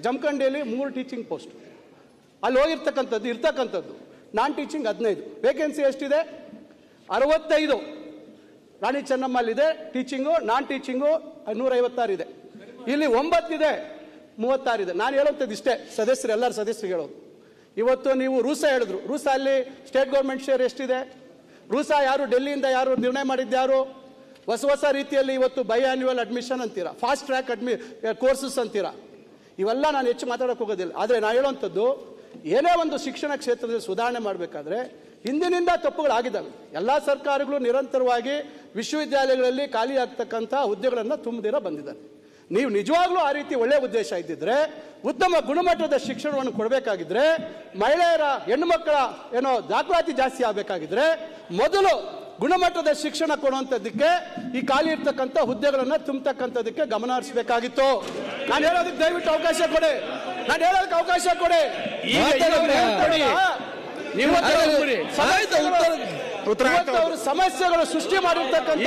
S4: ಜಮಖಂಡಿಯಲ್ಲಿ 3 ಟೀಚಿಂಗ್ ಪೋಸ್ಟ್. ಅಲ್ಲಿ ಇರ್ತಕ್ಕಂಥದ್ದು ನಾನ್ ಟೀಚಿಂಗ್ 15. ವೇಕೆನ್ಸಿ ಎಷ್ಟಿದೆ? 65 ರಾಣಿ ಚೆನ್ನಮ್ಮಲ್ಲಿದೆ ಟೀಚಿಂಗು. ನಾನ್ ಟೀಚಿಂಗು 156 ಇದೆ. ಇಲ್ಲಿ 9 ಇದೆ, 36 ಇದೆ. ನಾನು ಹೇಳೋಂಥದ್ದು ಇಷ್ಟೇ, ಎಲ್ಲರ ಸದಸ್ಯರು ಹೇಳೋದು. ಇವತ್ತು ನೀವು ರೂಸಾ ಹೇಳಿದ್ರು. ರೂಸಾ ಅಲ್ಲಿ ಸ್ಟೇಟ್ ಗೌರ್ಮೆಂಟ್ ಶೇರ್ ಎಷ್ಟಿದೆ? ರೂಸಾ ಯಾರು ಡೆಲ್ಲಿಯಿಂದ ಯಾರು ನಿರ್ಣಯ ಮಾಡಿದ್ಯಾರು? ಹೊಸ ರೀತಿಯಲ್ಲಿ ಇವತ್ತು ಬೈ ಆನ್ಯುವಲ್ ಅಡ್ಮಿಷನ್ ಅಂತೀರಾ, ಫಾಸ್ಟ್ ಟ್ರ್ಯಾಕ್ ಕೋರ್ಸಸ್ ಅಂತೀರಾ. ಇವೆಲ್ಲ ನಾನು ಹೆಚ್ಚು ಮಾತಾಡೋಕೆ ಹೋಗೋದಿಲ್ಲ. ಆದರೆ ನಾನು ಹೇಳುವಂಥದ್ದು, ಏನೇ ಒಂದು ಶಿಕ್ಷಣ ಕ್ಷೇತ್ರದಲ್ಲಿ ಸುಧಾರಣೆ ಮಾಡಬೇಕಾದ್ರೆ ಹಿಂದಿನಿಂದ ತಪ್ಪುಗಳಾಗಿದ್ದಾವೆ. ಎಲ್ಲ ಸರ್ಕಾರಗಳು ನಿರಂತರವಾಗಿ ವಿಶ್ವವಿದ್ಯಾಲಯಗಳಲ್ಲಿ ಖಾಲಿ ಆಗ್ತಕ್ಕಂಥ ಹುದ್ದೆಗಳನ್ನು ತುಂಬದಿರ ಬಂದಿದ್ದಾರೆ. ನೀವು ನಿಜವಾಗ್ಲೂ ಆ ರೀತಿ ಒಳ್ಳೆಯ ಉದ್ದೇಶ ಇದ್ದಿದ್ರೆ, ಉತ್ತಮ ಗುಣಮಟ್ಟದ ಶಿಕ್ಷಣವನ್ನು ಕೊಡಬೇಕಾಗಿದ್ರೆ, ಮಹಿಳೆಯರ ಹೆಣ್ಣುಮಕ್ಕಳ ದಾಖಲಾತಿ ಜಾಸ್ತಿ ಆಗಬೇಕಾಗಿದ್ರೆ ಮೊದಲು ಗುಣಮಟ್ಟದ ಶಿಕ್ಷಣ ಕೊಡುವಂಥದ್ದಕ್ಕೆ ಈ ಖಾಲಿ ಇರ್ತಕ್ಕಂಥ ಹುದ್ದೆಗಳನ್ನು ತುಂಬತಕ್ಕಂಥದ್ದಕ್ಕೆ ಗಮನ ಹರಿಸಬೇಕಾಗಿತ್ತು. ನಾನು ಹೇಳೋದಕ್ಕೆ ದಯವಿಟ್ಟು ಅವಕಾಶ ಕೊಡಿ. ಅವರು ಸಮಸ್ಯೆಗಳು ಸೃಷ್ಟಿ ಮಾಡಿರ್ತಕ್ಕಂಥ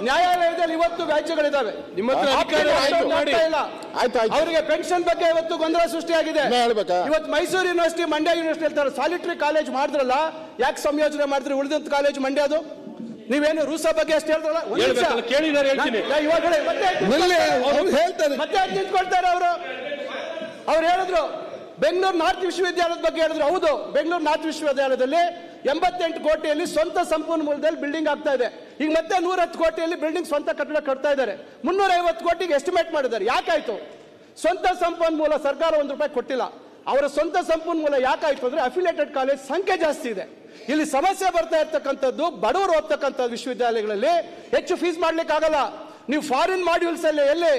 S4: ನ್ಯಾಯಾಲಯದಲ್ಲಿ ಇವತ್ತು ವ್ಯಾಜ್ಯಗಳಿದ್ದಾವೆ. ಅವರಿಗೆ ಪೆನ್ಷನ್ ಬಗ್ಗೆ ಇವತ್ತು ಗೊಂದಲ ಸೃಷ್ಟಿಯಾಗಿದೆ. ಇವತ್ತು ಮೈಸೂರು ಯೂನಿವರ್ಸಿಟಿ, ಮಂಡ್ಯ ಯೂನಿವರ್ಸಿಟಿ ಹೇಳ್ತಾರೆ ಸಾಲಿಟರಿ ಕಾಲೇಜ್ ಮಾಡಿದ್ರಲ್ಲ, ಯಾಕೆ ಸಂಯೋಜನೆ ಮಾಡಿದ್ರಿ? ಉಳಿದಂತ ಕಾಲೇಜ್ ಮಂಡ್ಯ ಅದು. ನೀವೇನು ರೂಸಾ ಬಗ್ಗೆ ಅಷ್ಟು ಹೇಳಿದ್ರಲ್ಲ, ಮತ್ತೆ ನಿಂತ್ಕೊಳ್ತಾರೆ ಅವರು. ಅವ್ರು ಹೇಳಿದ್ರು ಬೆಂಗಳೂರು ನಾರ್ತ್ ವಿಶ್ವವಿದ್ಯಾಲಯದ ಬಗ್ಗೆ ಹೇಳಿದ್ರು. ಹೌದು, ಬೆಂಗಳೂರು ನಾರ್ತ್ ವಿಶ್ವವಿದ್ಯಾಲಯದಲ್ಲಿ 88 ಕೋಟಿಯಲ್ಲಿ ಸ್ವಂತ ಸಂಪನ್ಮೂಲದಲ್ಲಿ ಬಿಲ್ಡಿಂಗ್ ಆಗ್ತಾ ಇದೆ. ಈಗ ಮತ್ತೆ 110 ಕೋಟಿಯಲ್ಲಿ ಬಿಲ್ಡಿಂಗ್ ಸ್ವಂತ ಕಟ್ಟಡ ಕಟ್ತಾ ಇದ್ದಾರೆ. 350 ಕೋಟಿಗೆ ಎಸ್ಟಿಮೇಟ್ ಮಾಡಿದ್ದಾರೆ. ಯಾಕಾಯ್ತು? ಸ್ವಂತ ಸಂಪನ್ಮೂಲ ಸರ್ಕಾರ ₹1 ಕೊಟ್ಟಿಲ್ಲ. ಅವರ ಸ್ವಂತ ಸಂಪನ್ಮೂಲ ಯಾಕಾಯ್ತು ಅಂದ್ರೆ ಅಫಿಲಿಯೇಟೆಡ್ ಕಾಲೇಜ್ ಸಂಖ್ಯೆ ಜಾಸ್ತಿ ಇದೆ. ಇಲ್ಲಿ ಸಮಸ್ಯೆ ಬರ್ತಾ ಇರ್ತಕ್ಕಂಥದ್ದು, ಬಡವರು ಓದ್ತಕ್ಕಂಥ ವಿಶ್ವವಿದ್ಯಾಲಯಗಳಲ್ಲಿ ಹೆಚ್ಚು ಫೀಸ್ ಮಾಡ್ಲಿಕ್ಕೆ ಆಗಲ್ಲ. ನೀವು ಫಾರಿನ್ ಮಾಡ್ಯೂಲ್ಸ್ ಅಲ್ಲಿ ಎಲ್ಲಿ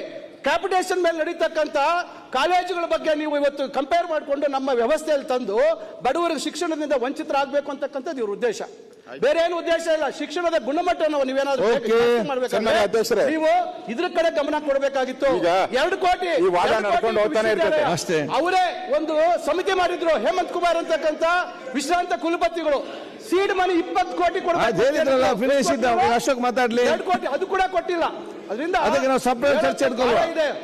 S4: ಕ್ಯಾಪಿಟೇಷನ್ ಮೇಲೆ ನಡೀತಕ್ಕಂಥ ಕಾಲೇಜುಗಳ ಬಗ್ಗೆ ನೀವು ಇವತ್ತು ಕಂಪೇರ್ ಮಾಡಿಕೊಂಡು ನಮ್ಮ ವ್ಯವಸ್ಥೆಯಲ್ಲಿ ತಂದು ಬಡವರಿಗೆ ಶಿಕ್ಷಣದಿಂದ ವಂಚಿತರಾಗಬೇಕು ಅಂತಕ್ಕಂಥದ್ದು ಇವ್ರ ಉದ್ದೇಶ. ಬೇರೆ ಏನು ಉದ್ದೇಶ ಇಲ್ಲ. ಶಿಕ್ಷಣದ ಗುಣಮಟ್ಟವನ್ನು ನೀವೇನಾದ್ರೂ ಮಾಡಬೇಕಾದ್ರೆ ನೀವು ಇದ್ರ ಕಡೆ ಗಮನ ಕೊಡಬೇಕಾಗಿತ್ತು. 2 ಕೋಟಿ ಅವರೇ ಒಂದು ಸಮಿತಿ ಮಾಡಿದ್ರು. ಹೇಮಂತ್ ಕುಮಾರ್ ಅಂತಕ್ಕಂಥ ವಿಶ್ರಾಂತ ಕುಲಪತಿಗಳು ಸೀಡ್ ಮನಿ 20 ಕೋಟಿ ಕೊಡಬೇಕು.
S2: ಅಶೋಕ್ ಮಾತಾಡ್ಲಿ.
S4: 2 ಕೋಟಿ ಅದು ಕೂಡ ಕೊಟ್ಟಿಲ್ಲ. ಅದರಿಂದ
S2: ಅದಕ್ಕೆ ನಾವು ಸಪರೇಟ್ ಚರ್ಚೆ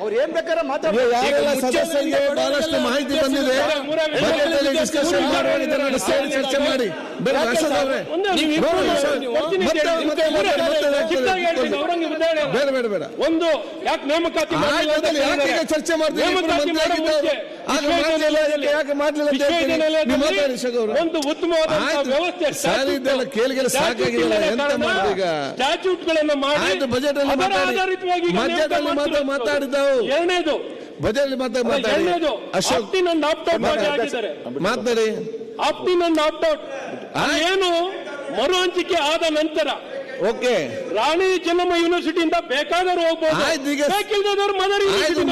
S4: ಅವ್ರು ಏನ್ ಬೇಕಾದ್ರೆ ಮಾತಾಡ್ತಾರೆ.
S2: ಸದಸ್ಯರಿಗೆ ಬಹಳಷ್ಟು ಮಾಹಿತಿ ಬಂದಿದೆ. ಡಿಸ್ಕಷನ್ ಮಾಡುವಾಗ ಇದನ್ನ ಸೇರಿ ಚರ್ಚೆ ಮಾಡಿ. ಬೇರೆ ಅಶೋಕ್ ಅವರೇ, ಬೇಡ ಬೇಡ
S3: ಒಂದು ಯಾಕೆ ನೇಮಕಾತಿ
S2: ಚರ್ಚೆ ಮಾಡ್ತೀವಿ.
S3: ಒಂದು ಉತ್ತಮವಾದ ವ್ಯವಸ್ಥೆ
S2: ಕೇಳಿಗೆ ಸಾಕಾಗಿಲ್ಲ. ಎಂತ ಮಾಡುದು ಈಗ?
S3: ಸ್ಟ್ಯಾಚ್ಯೂಟ್ಗಳನ್ನು ಮಾಡಿ
S2: ಬಜೆಟ್ ಆಧಾರಿತವಾಗಿ ಮಾತಾಡಿದ್ದವು.
S3: ಎರಡನೇದು
S2: ಬಜೆಟ್ ಮಾತಾಡಿ. ಅಶೋಕ್
S3: ಆಪ್ಟಿನ್ ಅಂಡ್ ಆಪ್ಟ್ ಔಟ್
S2: ಮಾತಾಡಿ.
S3: ಆಪ್ಟಿನ್ ಅಂಡ್ ಆಪ್ಟ್ ಔಟ್ ಏನು ಮರು ಹಂಚಿಕೆ ಆದ ನಂತರ
S2: ಓಕೆ
S3: ರಾಣಿ ಚೆನ್ನಮ್ಮ ಯೂನಿವರ್ಸಿಟಿಯಿಂದ ಬೇಕಾದರೂ ಹೋಗ್ಬೋದು. ಬೇಕಿಲ್ಲದವರು ಮದರ್ ಇವತ್ತು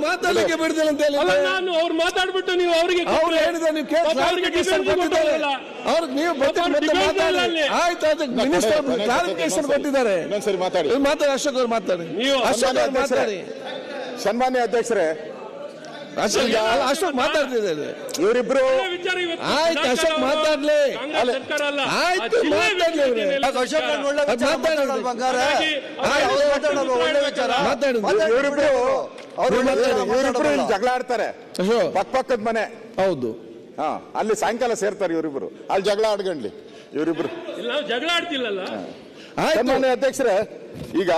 S2: ಮಾತಾಡಲಿಕ್ಕೆ ಬಿಡುದಿಲ್ಲ ಅಂತ ಹೇಳಿ
S3: ನಾನು ಅವ್ರು ಮಾತಾಡ್ಬಿಟ್ಟು ನೀವು ಅವರಿಗೆ
S2: ಕ್ಲಾರಿಫಿಕೇಶನ್ ಕೊಟ್ಟಿದ್ದಾರೆ.
S1: ಇನ್ನೊಂದ್ಸರಿ ಮಾತಾಡಿ.
S2: ಅಶೋಕ್ ಅವ್ರು ಮಾತಾಡಿ. ಮಾತಾಡಿ.
S1: ಸನ್ಮಾನ್ಯ ಅಧ್ಯಕ್ಷರೇ,
S2: ಅಶೋಕ್ ಮಾತಾಡ್ತಿದ್ದಾರೆ.
S1: ಇವರಿಬ್ರು
S2: ಆಯ್ತು, ಅಶೋಕ್ ಮಾತಾಡ್ಲಿ. ಆಯ್ತು,
S1: ಇವರಿಬ್ರು ಜಗಳ ಆಡ್ತಾರೆ ಪಕ್ಕದ ಮನೆ.
S2: ಹೌದು,
S1: ಅಲ್ಲಿ ಸಾಯಂಕಾಲ ಸೇರ್ತಾರೆ ಇವರಿಬ್ರು. ಅಲ್ಲಿ ಜಗಳ ಆಡ್ಕೊಂಡ್ಲಿ ಇವರಿಬ್ರು.
S3: ಜಗಳ ಆಡ್ತಿಲ್ಲಲ್ಲ.
S1: ಸನ್ಮಾನ್ಯ ಅಧ್ಯಕ್ಷರೇ, ಈಗ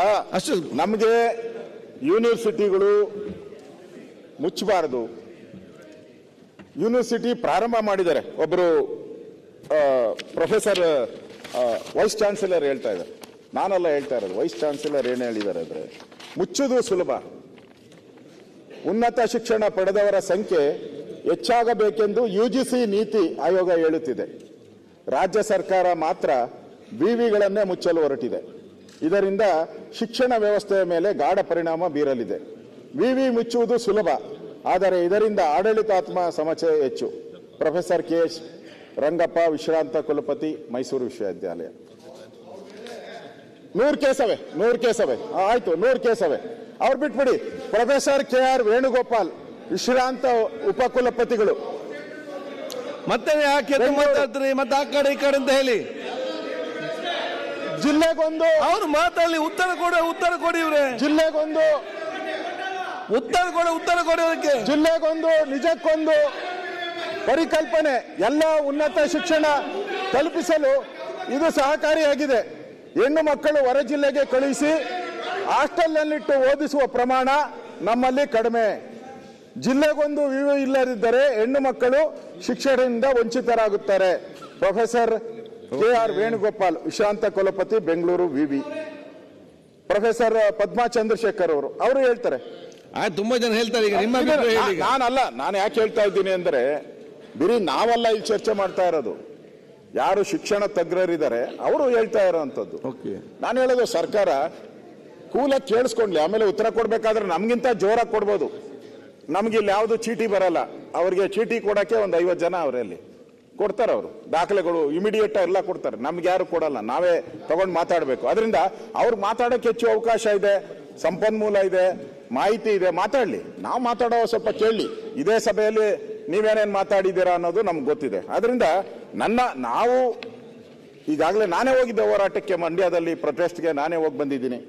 S1: ನಮಗೆ ಯೂನಿವರ್ಸಿಟಿಗಳು ಮುಚ್ಚಬಾರದು. ಯೂನಿವರ್ಸಿಟಿ ಪ್ರಾರಂಭ ಮಾಡಿದ್ದಾರೆ. ಒಬ್ಬರು ಪ್ರೊಫೆಸರ್ ವೈಸ್ ಚಾನ್ಸಲರ್ ಹೇಳ್ತಾ ಇದ್ದಾರೆ, ನಾನೆಲ್ಲ ಹೇಳ್ತಾ ಇರೋದು. ವೈಸ್ ಚಾನ್ಸಲರ್ ಏನು ಹೇಳಿದ್ದಾರೆ ಅಂದ್ರೆ, ಮುಚ್ಚುವುದು ಸುಲಭ, ಉನ್ನತ ಶಿಕ್ಷಣ ಪಡೆದವರ ಸಂಖ್ಯೆ ಹೆಚ್ಚಾಗಬೇಕೆಂದು ಯುಜಿಸಿ ನೀತಿ ಆಯೋಗ ಹೇಳುತ್ತಿದೆ. ರಾಜ್ಯ ಸರ್ಕಾರ ಮಾತ್ರ ವಿವಿಗಳನ್ನೇ ಮುಚ್ಚಲು ಹೊರಟಿದೆ. ಇದರಿಂದ ಶಿಕ್ಷಣ ವ್ಯವಸ್ಥೆಯ ಮೇಲೆ ಗಾಢ ಪರಿಣಾಮ ಬೀರಲಿದೆ. ವಿವಿ ಮುಚ್ಚುವುದು ಸುಲಭ, ಆದರೆ ಇದರಿಂದ ಆಡಳಿತಾತ್ಮಕ ಸಮಸ್ಯೆ ಹೆಚ್ಚು. Professor KS. ರಂಗಪ್ಪ, ವಿಶ್ರಾಂತ ಕುಲಪತಿ, ಮೈಸೂರು ವಿಶ್ವವಿದ್ಯಾಲಯ. 100 ಕೇಸವೆ ಆಯ್ತು, 100 ಕೇಸವೆ ಅವ್ರು ಬಿಟ್ಬಿಡಿ. Professor KR. ವೇಣುಗೋಪಾಲ್, ವಿಶ್ರಾಂತ ಉಪಕುಲಪತಿಗಳು.
S2: ಮತ್ತೆ ಯಾಕೆ ಮಾತಾಡ್ತೀರಿ? ಮತ್ತೆ ಆ ಕಡೆ ಈ ಕಡೆ ಅಂತ ಹೇಳಿ
S1: ಜಿಲ್ಲೆಗೊಂದು
S2: ಅವ್ರು ಮಾತಾಡಲಿ. ಉತ್ತರ ಕೊಡಿ ಇವ್ರೆ.
S1: ಜಿಲ್ಲೆಗೊಂದು
S2: ಉತ್ತರ ಕೊಡಿ ಅದಕ್ಕೆ.
S1: ಜಿಲ್ಲೆಗೊಂದು, ನಿಜಕ್ಕೊಂದು ಪರಿಕಲ್ಪನೆ ಎಲ್ಲ ಉನ್ನತ ಶಿಕ್ಷಣ ತಲುಪಿಸಲು ಇದು ಸಹಕಾರಿಯಾಗಿದೆ. ಹೆಣ್ಣು ಮಕ್ಕಳು ಹೊರ ಜಿಲ್ಲೆಗೆ ಕಳುಹಿಸಿ ಹಾಸ್ಟೆಲ್ನಲ್ಲಿಟ್ಟು ಓದಿಸುವ ಪ್ರಮಾಣ ನಮ್ಮಲ್ಲಿ ಕಡಿಮೆ. ಜಿಲ್ಲೆಗೊಂದು ವಿವಿ ಇಲ್ಲದಿದ್ದರೆ ಹೆಣ್ಣು ಮಕ್ಕಳು ಶಿಕ್ಷಣದಿಂದ ವಂಚಿತರಾಗುತ್ತಾರೆ. Professor KR. ವೇಣುಗೋಪಾಲ್, ವಿಶ್ರಾಂತ ಕುಲಪತಿ, ಬೆಂಗಳೂರು ವಿವಿ. ಪ್ರೊಫೆಸರ್ ಪದ್ಮಾ ಚಂದ್ರಶೇಖರ್ ಅವರು ಹೇಳ್ತಾರೆ.
S2: ತುಂಬಾ ಜನ ಹೇಳ್ತಾರೆ. ಈಗ ನಿಮ್ಮ
S1: ನಾನಲ್ಲ, ನಾನು ಯಾಕೆ ಹೇಳ್ತಾ ಇದ್ದೀನಿ ಅಂದ್ರೆ, ಬಿರಿ ನಾವಲ್ಲ ಇಲ್ಲಿ ಚರ್ಚೆ ಮಾಡ್ತಾ ಇರೋದು. ಯಾರು ಶಿಕ್ಷಣ ತಜ್ಞರಿದ್ದಾರೆ ಅವರು ಹೇಳ್ತಾ ಇರೋಂಥದ್ದು. ನಾನು ಹೇಳೋದು, ಸರ್ಕಾರ ಕೂಲ ಕೇಳಿಸ್ಕೊಂಡ್ಲಿ, ಆಮೇಲೆ ಉತ್ತರ ಕೊಡ್ಬೇಕಾದ್ರೆ ನಮ್ಗಿಂತ ಜೋರಾಗಿ ಕೊಡ್ಬೋದು. ನಮ್ಗಿಲ್ಲಿ ಯಾವುದು ಚೀಟಿ ಬರಲ್ಲ. ಅವ್ರಿಗೆ ಚೀಟಿ ಕೊಡಕ್ಕೆ ಒಂದು 50 ಜನ ಅವರಲ್ಲಿ ಕೊಡ್ತಾರೆ. ಅವರು ದಾಖಲೆಗಳು ಇಮಿಡಿಯೇಟ್ ಎಲ್ಲ ಕೊಡ್ತಾರೆ. ನಮ್ಗೆ ಯಾರು ಕೊಡಲ್ಲ, ನಾವೇ ತಗೊಂಡು ಮಾತಾಡಬೇಕು. ಅದರಿಂದ ಅವ್ರು ಮಾತಾಡಕ್ಕೆ ಹೆಚ್ಚು ಅವಕಾಶ ಇದೆ, ಸಂಪನ್ಮೂಲ ಇದೆ, ಮಾಹಿತಿ ಇದೆ. ಮಾತಾಡ್ಲಿ, ನಾವು ಮಾತಾಡೋ ಸ್ವಲ್ಪ ಕೇಳಿ. ಇದೇ ಸಭೆಯಲ್ಲಿ ನೀವೇನೇನು ಮಾತಾಡಿದ್ದೀರಾ ಅನ್ನೋದು ನಮ್ಗೆ ಗೊತ್ತಿದೆ. ಅದರಿಂದ ನಾವು ಈಗಾಗಲೇ ನಾನೇ ಹೋಗಿದ್ದೆ ಹೋರಾಟಕ್ಕೆ, ಮಂಡ್ಯದಲ್ಲಿ ಪ್ರೊಟೆಸ್ಟ್ಗೆ ನಾನೇ ಹೋಗಿ ಬಂದಿದ್ದೀನಿ.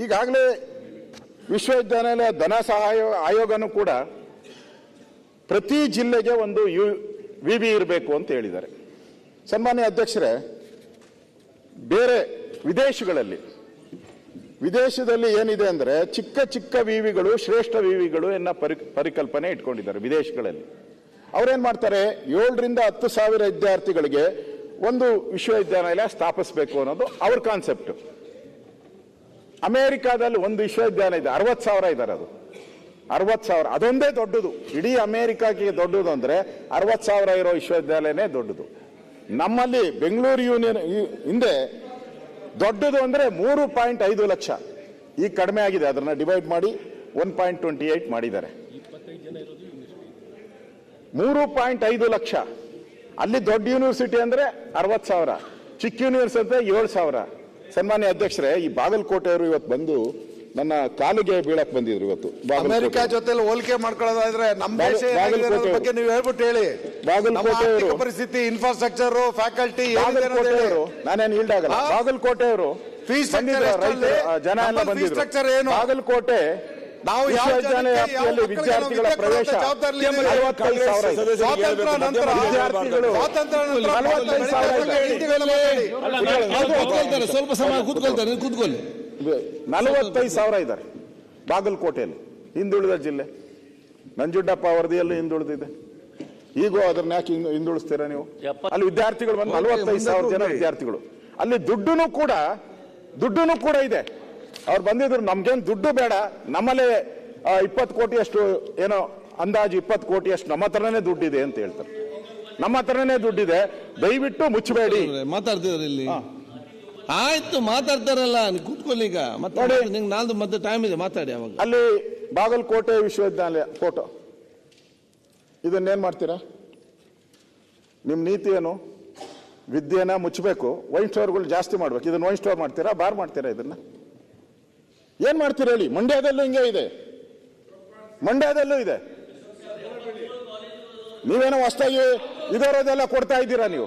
S1: ಈಗಾಗಲೇ ವಿಶ್ವವಿದ್ಯಾನಿಲಯ ಧನ ಸಹಾಯ ಆಯೋಗನೂ ಕೂಡ ಪ್ರತಿ ಜಿಲ್ಲೆಗೆ ಒಂದು ವಿವಿ ಇರಬೇಕು ಅಂತ ಹೇಳಿದ್ದಾರೆ. ಸನ್ಮಾನ್ಯ ಅಧ್ಯಕ್ಷರೇ, ಬೇರೆ ವಿದೇಶದಲ್ಲಿ ಏನಿದೆ ಅಂದ್ರೆ, ಚಿಕ್ಕ ಚಿಕ್ಕ ವಿವಿಗಳು ಶ್ರೇಷ್ಠ ವಿವಿಗಳು ಎನ್ನ ಪರಿಕಲ್ಪನೆ ಇಟ್ಕೊಂಡಿದ್ದಾರೆ ವಿದೇಶಗಳಲ್ಲಿ. ಅವ್ರೇನ್ ಮಾಡ್ತಾರೆ, 7 ರಿಂದ 10 ಸಾವಿರ ವಿದ್ಯಾರ್ಥಿಗಳಿಗೆ ಒಂದು ವಿಶ್ವವಿದ್ಯಾನಿಲಯ ಸ್ಥಾಪಿಸಬೇಕು ಅನ್ನೋದು ಅವ್ರ ಕಾನ್ಸೆಪ್ಟ್. ಅಮೆರಿಕಾದಲ್ಲಿ ಒಂದು ವಿಶ್ವವಿದ್ಯಾಲಯ ಇದೆ, 60,000 ಇದ್ದಾರೆ. ಅದು 60,000 ಅದೊಂದೇ ದೊಡ್ಡದು. ಇಡೀ ಅಮೆರಿಕಾಗೆ ದೊಡ್ಡದು ಅಂದ್ರೆ 60,000 ಇರೋ ವಿಶ್ವವಿದ್ಯಾಲಯನೇ ದೊಡ್ಡದು. ನಮ್ಮಲ್ಲಿ ಬೆಂಗಳೂರು ಯೂನಿಯನ್ ಹಿಂದೆ ದೊಡ್ಡದು ಅಂದ್ರೆ 3.5 ಲಕ್ಷ. ಈಗ ಕಡಿಮೆ ಆಗಿದೆ, ಅದನ್ನ ಡಿವೈಡ್ ಮಾಡಿ 1.28 ಮಾಡಿದ್ದಾರೆ. 3.5 ಲಕ್ಷ. ಅಲ್ಲಿ ದೊಡ್ಡ ಯೂನಿವರ್ಸಿಟಿ ಅಂದ್ರೆ 60,000, ಚಿಕ್ಕ ಯೂನಿವರ್ಸಿಟಿ ಅಂದ್ರೆ 7,000. ಸನ್ಮಾನ್ಯ ಅಧ್ಯಕ್ಷರೇ, ಈ ಬಾಗಲಕೋಟೆಯವರು ಇವತ್ತು ಬಂದು ನನ್ನ ಕಾಲಿಗೆ ಬೀಳಕ್ ಬಂದಿದ್ರು. ಇವತ್ತು
S7: ಅಮೆರಿಕ ಜೊತೆ ಹೋಲಿಕೆ ಮಾಡ್ಕೊಳ್ಳೋದಾದ್ರೆ ನಮ್ಮ ದೇಶ ಬಗ್ಗೆ ನೀವು ಹೇಳ್ಬಿಟ್ಟು ಹೇಳಿ. ಬಾಗಲಕೋಟೆ ಪರಿಸ್ಥಿತಿ, ಇನ್ಫ್ರಾಸ್ಟ್ರಕ್ಚರ್, ಫ್ಯಾಕಲ್ಟಿ,
S1: ನಾನೇನು ಈಲ್ಡ್ ಆಗಲ್ಲ. ಬಾಗಲಕೋಟೆಯವರು
S7: Fee structure
S1: ಬಂದಿದ್ರು,
S7: ಎಷ್ಟರಲ್ಲಿ?
S1: ರೈತರು, ಜನ ಎಲ್ಲ
S7: ನಮ್ಮ fee structure
S1: ಬಂದಿದ್ರು.
S7: ಏನು?
S1: ಬಾಗಲಕೋಟೆ
S7: ನಾವು ಯಾವ
S1: ವಿಶ್ವವಿದ್ಯಾಲಯ
S7: ಜನಕ್ಕೆ ಯಾವ
S1: ವ್ಯಾಪ್ತಿಯಲ್ಲಿ
S7: ಮಕ್ಕಳಿಗೆ ನಾವು
S1: ವಿದ್ಯಾರ್ಥಿಗಳ
S7: ವಿದ್ಯೆ
S1: ಪ್ರವೇಶ
S7: ಕೊಡುವಂತ ಜವಾಬ್ದಾರಿ ಇದೆ?
S1: 45,000
S7: ಸ್ವಾತಂತ್ರ್ಯ ನಂತರ
S1: ವಿದ್ಯಾರ್ಥಿಗಳು
S7: 45,000
S2: ಸ್ವಲ್ಪ ಸಮಯ ಕೂತ್ಕೊಳ್ತಾರೆ, ಕೂತ್ಕೊಳ್ಳಿ.
S1: 45,000 ಇದ್ದಾರೆ ಬಾಗಲಕೋಟೆಯಲ್ಲಿ, ಹಿಂದುಳಿದ ಜಿಲ್ಲೆ. ನಂಜುಂಡಪ್ಪ ವರದಿಯಲ್ಲೂ ಹಿಂದುಳಿದಿದೆ. ಈಗೂ ಅದನ್ನ ಯಾಕೆ ಹಿಂದುಳಿಸ್ತೀರಾ ನೀವು? ಅಲ್ಲಿ ವಿದ್ಯಾರ್ಥಿಗಳು ಬಂದು 45,000 ಜನ ವಿದ್ಯಾರ್ಥಿಗಳು. ಅಲ್ಲಿ ದುಡ್ಡುನು ಕೂಡ ಇದೆ. ಅವ್ರು ಬಂದಿದ್ರು, ನಮ್ಗೇನು ದುಡ್ಡು ಬೇಡ, ನಮ್ಮಲ್ಲೇ 20 ಕೋಟಿಯಷ್ಟು ಏನೋ ಅಂದಾಜು 20 ಕೋಟಿಯಷ್ಟು ನಮ್ಮ ಹತ್ರನೇ ದುಡ್ಡಿದೆ ಅಂತ ಹೇಳ್ತಾರೆ. ನಮ್ಮ ಹತ್ರನೇ ದುಡ್ಡಿದೆ, ದಯವಿಟ್ಟು ಮುಚ್ಚಬೇಡಿ.
S2: ಮಾತಾಡ್ತಿದ್ರು ಇಲ್ಲಿ. ಆಯ್ತು, ಮಾತಾಡ್ತಾರಲ್ಲ, ಕೂತ್ಕೊಳ್ಳಿ. ಈಗ ಮತ್ತೆ ನಿಂಗೆ ನಾಲ್ದು ಮತ್ತೆ ಟೈಮ್ ಇದೆ, ಮಾತಾಡಿ ಅವಾಗ.
S1: ಅಲ್ಲಿ ಬಾಗಲಕೋಟೆ ವಿಶ್ವವಿದ್ಯಾಲಯ ಫೋಟೋ, ಇದನ್ನೇನ್ ಮಾಡ್ತೀರಾ? ನಿಮ್ಮ ನೀತಿ ಏನು? ವಿದ್ಯೆನ ಮುಚ್ಚಬೇಕು, ವೈನ್ ಸ್ಟೋರ್ಗಳು ಜಾಸ್ತಿ ಮಾಡ್ಬೇಕು. ಇದನ್ನ ವೈನ್ ಸ್ಟೋರ್ ಮಾಡ್ತೀರಾ, ಬಾರ್ ಮಾಡ್ತೀರಾ? ಇದನ್ನ ಏನ್ ಮಾಡ್ತೀರಾ ಹೇಳಿ? ಮಂಡ್ಯದಲ್ಲೂ ಹಿಂಗೆ ಇದೆ, ಮಂಡ್ಯದಲ್ಲೂ ಇದೆ. ನೀವೇನೋ ಹೊಸದಾಗಿ ಇದರದೆಲ್ಲ ಕೊಡ್ತಾ ಇದ್ದೀರಾ ನೀವು.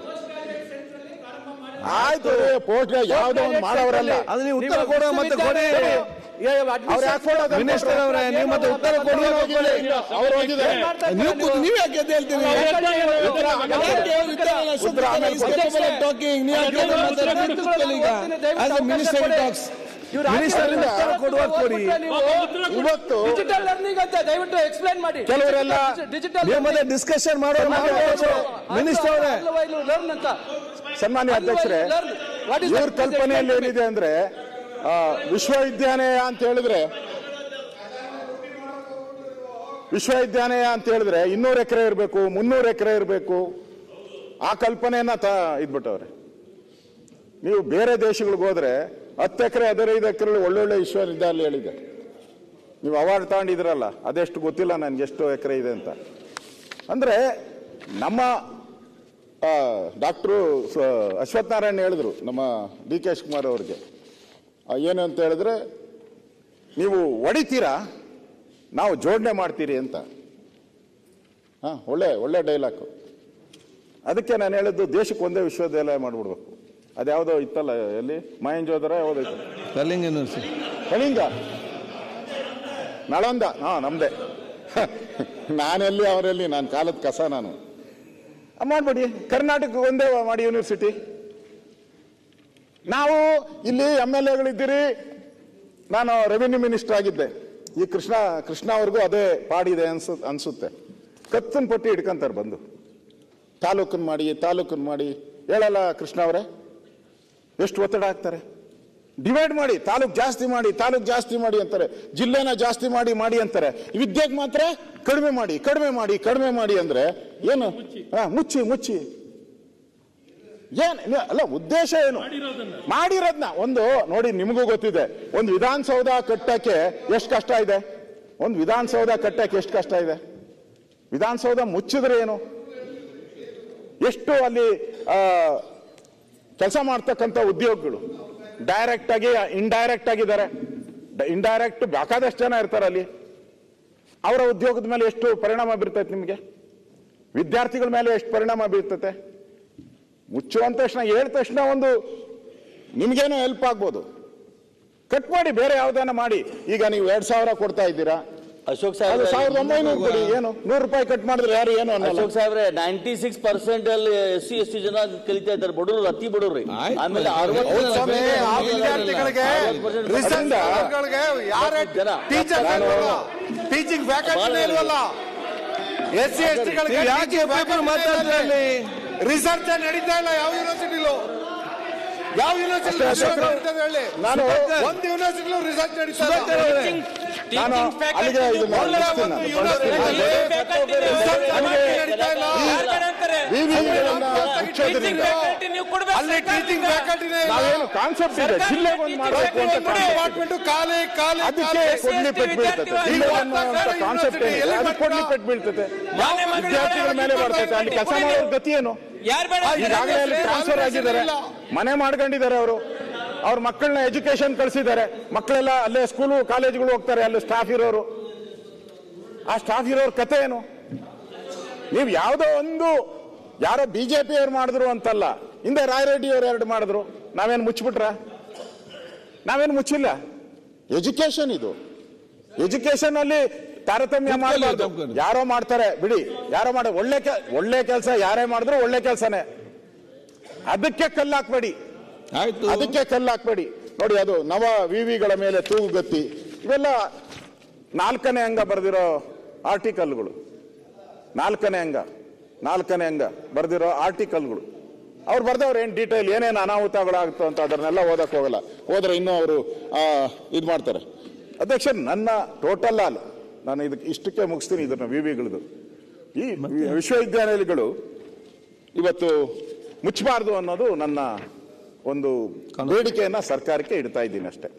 S1: ಆಯ್ತು, ಪೋಸ್ಟ್ ಯಾವ್ದೋ ಒಂದು ಮಾಡೋರಲ್ಲ.
S2: ಅದು ನೀವು ಉತ್ತರ ಕೊಡೋ ಮತ್ತೆ ಕೊಡಿ. ಮಿನಿಸ್ಟರ್ ಅವರೇ, ನೀವು ಮತ್ತೆ ಉತ್ತರ ಕೊಡಿ.
S1: ಅವ್ರು ಹೋಗಿದ್ದಾರೆ.
S2: ನೀವು ಯಾಕೆ ಎದ್ದು ಹೇಳ್ತೀರಿ?
S1: ಇವತ್ತು
S4: ಡಿಜಿಟಲ್ ಲರ್ನಿಂಗ್ ಅಂತ ದಯವಿಟ್ಟು ಎಕ್ಸ್ಪ್ಲೈನ್ ಮಾಡಿ.
S1: ಕೆಲವರೆಲ್ಲ
S4: ಡಿಜಿಟಲ್
S2: ಮತ್ತೆ ಡಿಸ್ಕಷನ್ ಮಾಡೋ ಮಿನಿಸ್ಟರ್ ಅವರೇ.
S4: ಲರ್ನ್ ಅಂತ
S1: ಸನ್ಮಾನ್ಯ ಅಧ್ಯಕ್ಷರೇ, ಇವ್ರ ಕಲ್ಪನೆಯಲ್ಲಿ ಏನಿದೆ ಅಂದ್ರೆ ವಿಶ್ವವಿದ್ಯಾಲಯ ಅಂತ ಹೇಳಿದ್ರೆ 200 ಎಕರೆ ಇರಬೇಕು, 300 ಎಕರೆ ಇರಬೇಕು. ಆ ಕಲ್ಪನೆಯನ್ನ ಇದ್ಬಿಟ್ಟವ್ರೆ. ನೀವು ಬೇರೆ ದೇಶಗಳಿಗೆ ಹೋದ್ರೆ 10 ಎಕರೆ 15 ಎಕರೆ ಒಳ್ಳೊಳ್ಳೆ ವಿಶ್ವವಿದ್ಯಾಲಯಗಳಿದೆ. ನೀವು ಅವಾರ್ಡ್ ತಗೊಂಡಿದ್ರಲ್ಲ, ಅದೆಷ್ಟು ಗೊತ್ತಿಲ್ಲ ನನ್ಗೆ ಎಷ್ಟು ಎಕರೆ ಇದೆ ಅಂತ. ಅಂದ್ರೆ ನಮ್ಮ ಡಾಕ್ಟ್ರು ಅಶ್ವಥ್ ನಾರಾಯಣ್ ಹೇಳಿದ್ರು ನಮ್ಮ DK ಶಿವಕುಮಾರ್ ಅವ್ರಿಗೆ, ಏನು ಅಂತ ಹೇಳಿದ್ರೆ, ನೀವು ಹೊಡಿತೀರಾ, ನಾವು ಜೋಡಣೆ ಮಾಡ್ತೀರಿ ಅಂತ. ಒಳ್ಳೆ ಡೈಲಾಗ್. ಅದಕ್ಕೆ ನಾನು ಹೇಳಿದ್ದು, ದೇಶಕ್ಕೆ ಒಂದೇ ವಿಶ್ವವಿದ್ಯಾಲಯ ಮಾಡ್ಬಿಡ್ಬೇಕು. ಅದ್ಯಾವುದೋ ಇತ್ತಲ್ಲ, ಎಲ್ಲಿ ಮಹೇಂಜೋದರ ಯಾವುದೋ ಇತ್ತು,
S2: ಕಲಿಂಗ ಯೂನಿವರ್ಸಿಟಿ,
S1: ಕಳಿಂಗ, ನಳಂದ. ನಮ್ದೇ. ನಾನೆಲ್ಲಿ ಅವರೆಲ್ಲಿ, ನಾನು ಕಾಲದ ಕಸ. ನಾನು ಮಾಡ್ಬಿಡಿ, ಕರ್ನಾಟಕ ಒಂದೇ ಮಾಡಿ ಯೂನಿವರ್ಸಿಟಿ. ನಾವು ಇಲ್ಲಿ MLAಗಳಿದ್ದೀರಿ. ನಾನು ರೆವಿನ್ಯೂ ಮಿನಿಸ್ಟರ್ ಆಗಿದ್ದೆ. ಈ ಕೃಷ್ಣ ಅವ್ರಿಗೂ ಅದೇ ಪಾಡಿದೆ ಅನ್ಸುತ್ತೆ. ಕತ್ತನ್ ಪಟ್ಟಿ ಹಿಡ್ಕೊಂತಾರೆ ಬಂದು, ತಾಲೂಕನ್ ಮಾಡಿ ಹೇಳಲ್ಲ ಕೃಷ್ಣ ಅವರೇ, ಎಷ್ಟು ಒತ್ತಡ ಹಾಕ್ತಾರೆ. ಡಿವೈಡ್ ಮಾಡಿ, ತಾಲೂಕ್ ಜಾಸ್ತಿ ಮಾಡಿ ಅಂತಾರೆ, ಜಿಲ್ಲೆನ ಜಾಸ್ತಿ ಮಾಡಿ ಅಂತಾರೆ. ವಿದ್ಯೆಗೆ ಮಾತ್ರ ಕಡಿಮೆ ಮಾಡಿ ಅಂದ್ರೆ ಏನು? ಮುಚ್ಚಿ ಅಲ್ಲ, ಉದ್ದೇಶ ಏನು? ಮಾಡಿರೋದ್ನ ಒಂದು ನೋಡಿ, ನಿಮಗೂ ಗೊತ್ತಿದೆ. ಒಂದು ವಿಧಾನಸೌಧ ಕಟ್ಟಕ್ಕೆ ಎಷ್ಟು ಕಷ್ಟ ಇದೆ. ವಿಧಾನಸೌಧ ಮುಚ್ಚಿದ್ರೆ ಏನು? ಎಷ್ಟು ಅಲ್ಲಿ ಕೆಲಸ ಮಾಡ್ತಕ್ಕಂಥ ಉದ್ಯೋಗಗಳು ಡೈರೆಕ್ಟ್ ಆಗಿ ಇಂಡೈರೆಕ್ಟ್ ಆಗಿದ್ದಾರೆ. ಇಂಡೈರೆಕ್ಟ್ ಬೇಕಾದಷ್ಟು ಜನ ಇರ್ತಾರೆ ಅಲ್ಲಿ. ಅವರ ಉದ್ಯೋಗದ ಮೇಲೆ ಎಷ್ಟು ಪರಿಣಾಮ ಬೀರ್ತೈತೆ ನಿಮಗೆ? ವಿದ್ಯಾರ್ಥಿಗಳ ಮೇಲೆ ಎಷ್ಟು ಪರಿಣಾಮ ಬೀರ್ತತೆ? ಮುಚ್ಚುವಂತ ತಕ್ಷಣ, ಹೇಳಿದ ತಕ್ಷಣ ಒಂದು ನಿಮ್ಗೇನೋ ಹೆಲ್ಪ್ ಆಗ್ಬೋದು. ಕಟ್ ಮಾಡಿ, ಬೇರೆ ಯಾವ್ದಾನ ಮಾಡಿ. ಈಗ ನೀವು 2,000 ಕೊಡ್ತಾ ಇದ್ದೀರಾ,
S8: ಅಶೋಕ್ ಸಾಹೇಬ್
S1: 1,900 ಕೊಡಿ. ಏನು 100 ರೂಪಾಯಿ ಕಟ್ ಮಾಡಿದ್ರೆ ಯಾರು ಏನು ಅನ್ನಲ್ಲ.
S8: ಅಶೋಕ್ ಸಾಹೇಬ್ರೆ 96% ಅಲ್ಲಿ SC/ST ಜನ ಕಲಿತಾ ಇದ್ದಾರೆ, ಬಡವರು, ಅತಿ ಬಡವ್ರಿ. ಆಮೇಲೆ
S7: 60% ಟೀಚಿಂಗ್ ಫ್ಯಾಕಲ್ಟಿ ಇಲ್ವಲ್ಲ. SC/ST
S2: ಯಾಕೆ ಮಾತಾಡ್ತಾರೆ?
S7: ರಿಸರ್ಚ್ ನಡೀತಾ ಇಲ್ಲ ಯಾವ ಯೂನಿವರ್ಸಿಟಿಲೂ. ಹೇಳಿ,
S1: ನಾನು
S7: ಒಂದು ಯೂನಿವರ್ಸಿಟಿಲೂ ರಿಸರ್ಚ್ ನಡೀತಾ
S1: ನಾನು ಅಲ್ಲಿಗೆ ಇದನ್ನ
S7: ಅಲ್ಲಿ ಟೀಚಿಂಗ್ ಫ್ಯಾಕಲ್ಟಿನೇ
S1: ನಾವೇನು ಕಾನ್ಸೆಪ್ಟ್ ಇದೆ, ಜಿಲ್ಲೆಗೆ ಒಂದು ಮಾಡಬೇಕು ಅಂತ
S7: ಡಿಪಾರ್ಟ್ಮೆಂಟ್ ಖಾಲಿ
S1: ಅದಕ್ಕೆ ಕೊಡ್ಲಿ ಪೆಟ್ಟು ಬೀಳ್ತದೆ. ಜಿಲ್ಲೆಗೆ ಕಾನ್ಸೆಪ್ಟ್ ಏನಿದೆ, ಅದು ಕೊಡ್ಲಿ ಪೆಟ್ಟು ಬೀಳ್ತದೆ, ವಿದ್ಯಾರ್ಥಿಗಳ ಮೇಲೆ ಬರ್ತೈತೆ. ಅಲ್ಲಿ ಕೆಲಸ ಮಾಡೋರ ಗತಿ ಏನು? ಈಗಾಗಲೇ ಅಲ್ಲಿ ಟ್ರಾನ್ಸ್ಫರ್ ಆಗಿದ್ದಾರೆ, ಮನೆ ಮಾಡ್ಕೊಂಡಿದ್ದಾರೆ ಅವರು. ಅವ್ರ ಮಕ್ಕಳನ್ನ ಎಜುಕೇಶನ್ ಕಳಿಸಿದ್ದಾರೆ. ಮಕ್ಕಳೆಲ್ಲ ಅಲ್ಲೇ ಸ್ಕೂಲು ಕಾಲೇಜುಗಳು ಹೋಗ್ತಾರೆ, ಅಲ್ಲಿ ಸ್ಟಾಫ್ ಇರೋರು. ಆ ಸ್ಟಾಫ್ ಇರೋರ್ ಕತೆ ಏನು? ನೀವು ಯಾವುದೋ ಒಂದು ಯಾರೋ BJP ಅವ್ರು ಮಾಡಿದ್ರು ಅಂತಲ್ಲ, ಹಿಂದೆ ರಾಯರೆಡ್ಡಿ ಅವ್ರು 2 ಮಾಡಿದ್ರು, ನಾವೇನು ಮುಚ್ಚಿಬಿಟ್ರ? ನಾವೇನು ಮುಚ್ಚಿಲ್ಲ. ಎಜುಕೇಶನ್ ಇದು, ಎಜುಕೇಶನ್ ಅಲ್ಲಿ ತಾರತಮ್ಯ ಮಾಡಬಾರ್ದು. ಯಾರೋ ಮಾಡ್ತಾರೆ ಬಿಡಿ, ಯಾರೋ ಮಾಡ ಒಳ್ಳೆ ಕೆಲಸ ಯಾರೇ ಮಾಡಿದ್ರು ಒಳ್ಳೆ ಕೆಲಸನೇ, ಅದಕ್ಕೆ ಕಲ್ಲಾಕ್ಬೇಡಿ,
S2: ಆಯ್ತು.
S1: ಅದಕ್ಕೆ ಕಲ್ಲಾಕ್ಬೇಡಿ. ನೋಡಿ, ಅದು ನವ ವಿವಿಗಳ ಮೇಲೆ ತೂಗುಗತ್ತಿ, ಇವೆಲ್ಲ 4ನೇ ಅಂಗ ಬರೆದಿರೋ ಆರ್ಟಿಕಲ್ಗಳು, 4ನೇ ಅಂಗ ಬರೆದಿರೋ ಆರ್ಟಿಕಲ್ಗಳು. ಅವ್ರು ಬರ್ದವ್ರು ಏನು ಡೀಟೇಲ್ ಏನೇನು ಅನಾಹುತಗಳಾಗುತ್ತೋ ಅಂತ ಅದನ್ನೆಲ್ಲ ಓದಕ್ಕೆ ಹೋಗಲ್ಲ. ಹೋದ್ರೆ ಇನ್ನೂ ಅವರು ಇದು ಮಾಡ್ತಾರೆ. ಅಧ್ಯಕ್ಷ, ನನ್ನ ಟೋಟಲ್ ಅಲ್ಲ, ನಾನು ಇದಕ್ಕೆ ಇಷ್ಟಕ್ಕೆ ಮುಗಿಸ್ತೀನಿ ಇದನ್ನ. ವಿವಿಗಳದು ಈ ವಿಶ್ವವಿದ್ಯಾನಿಲಯಗಳು ಇವತ್ತು ಮುಚ್ಚಬಾರ್ದು ಅನ್ನೋದು ನನ್ನ ಒಂದು ಬೇಡಿಕೆಯನ್ನ ಸರ್ಕಾರಕ್ಕೆ ಇಡ್ತಾ ಇದ್ದೀನಿ ಅಷ್ಟೇ.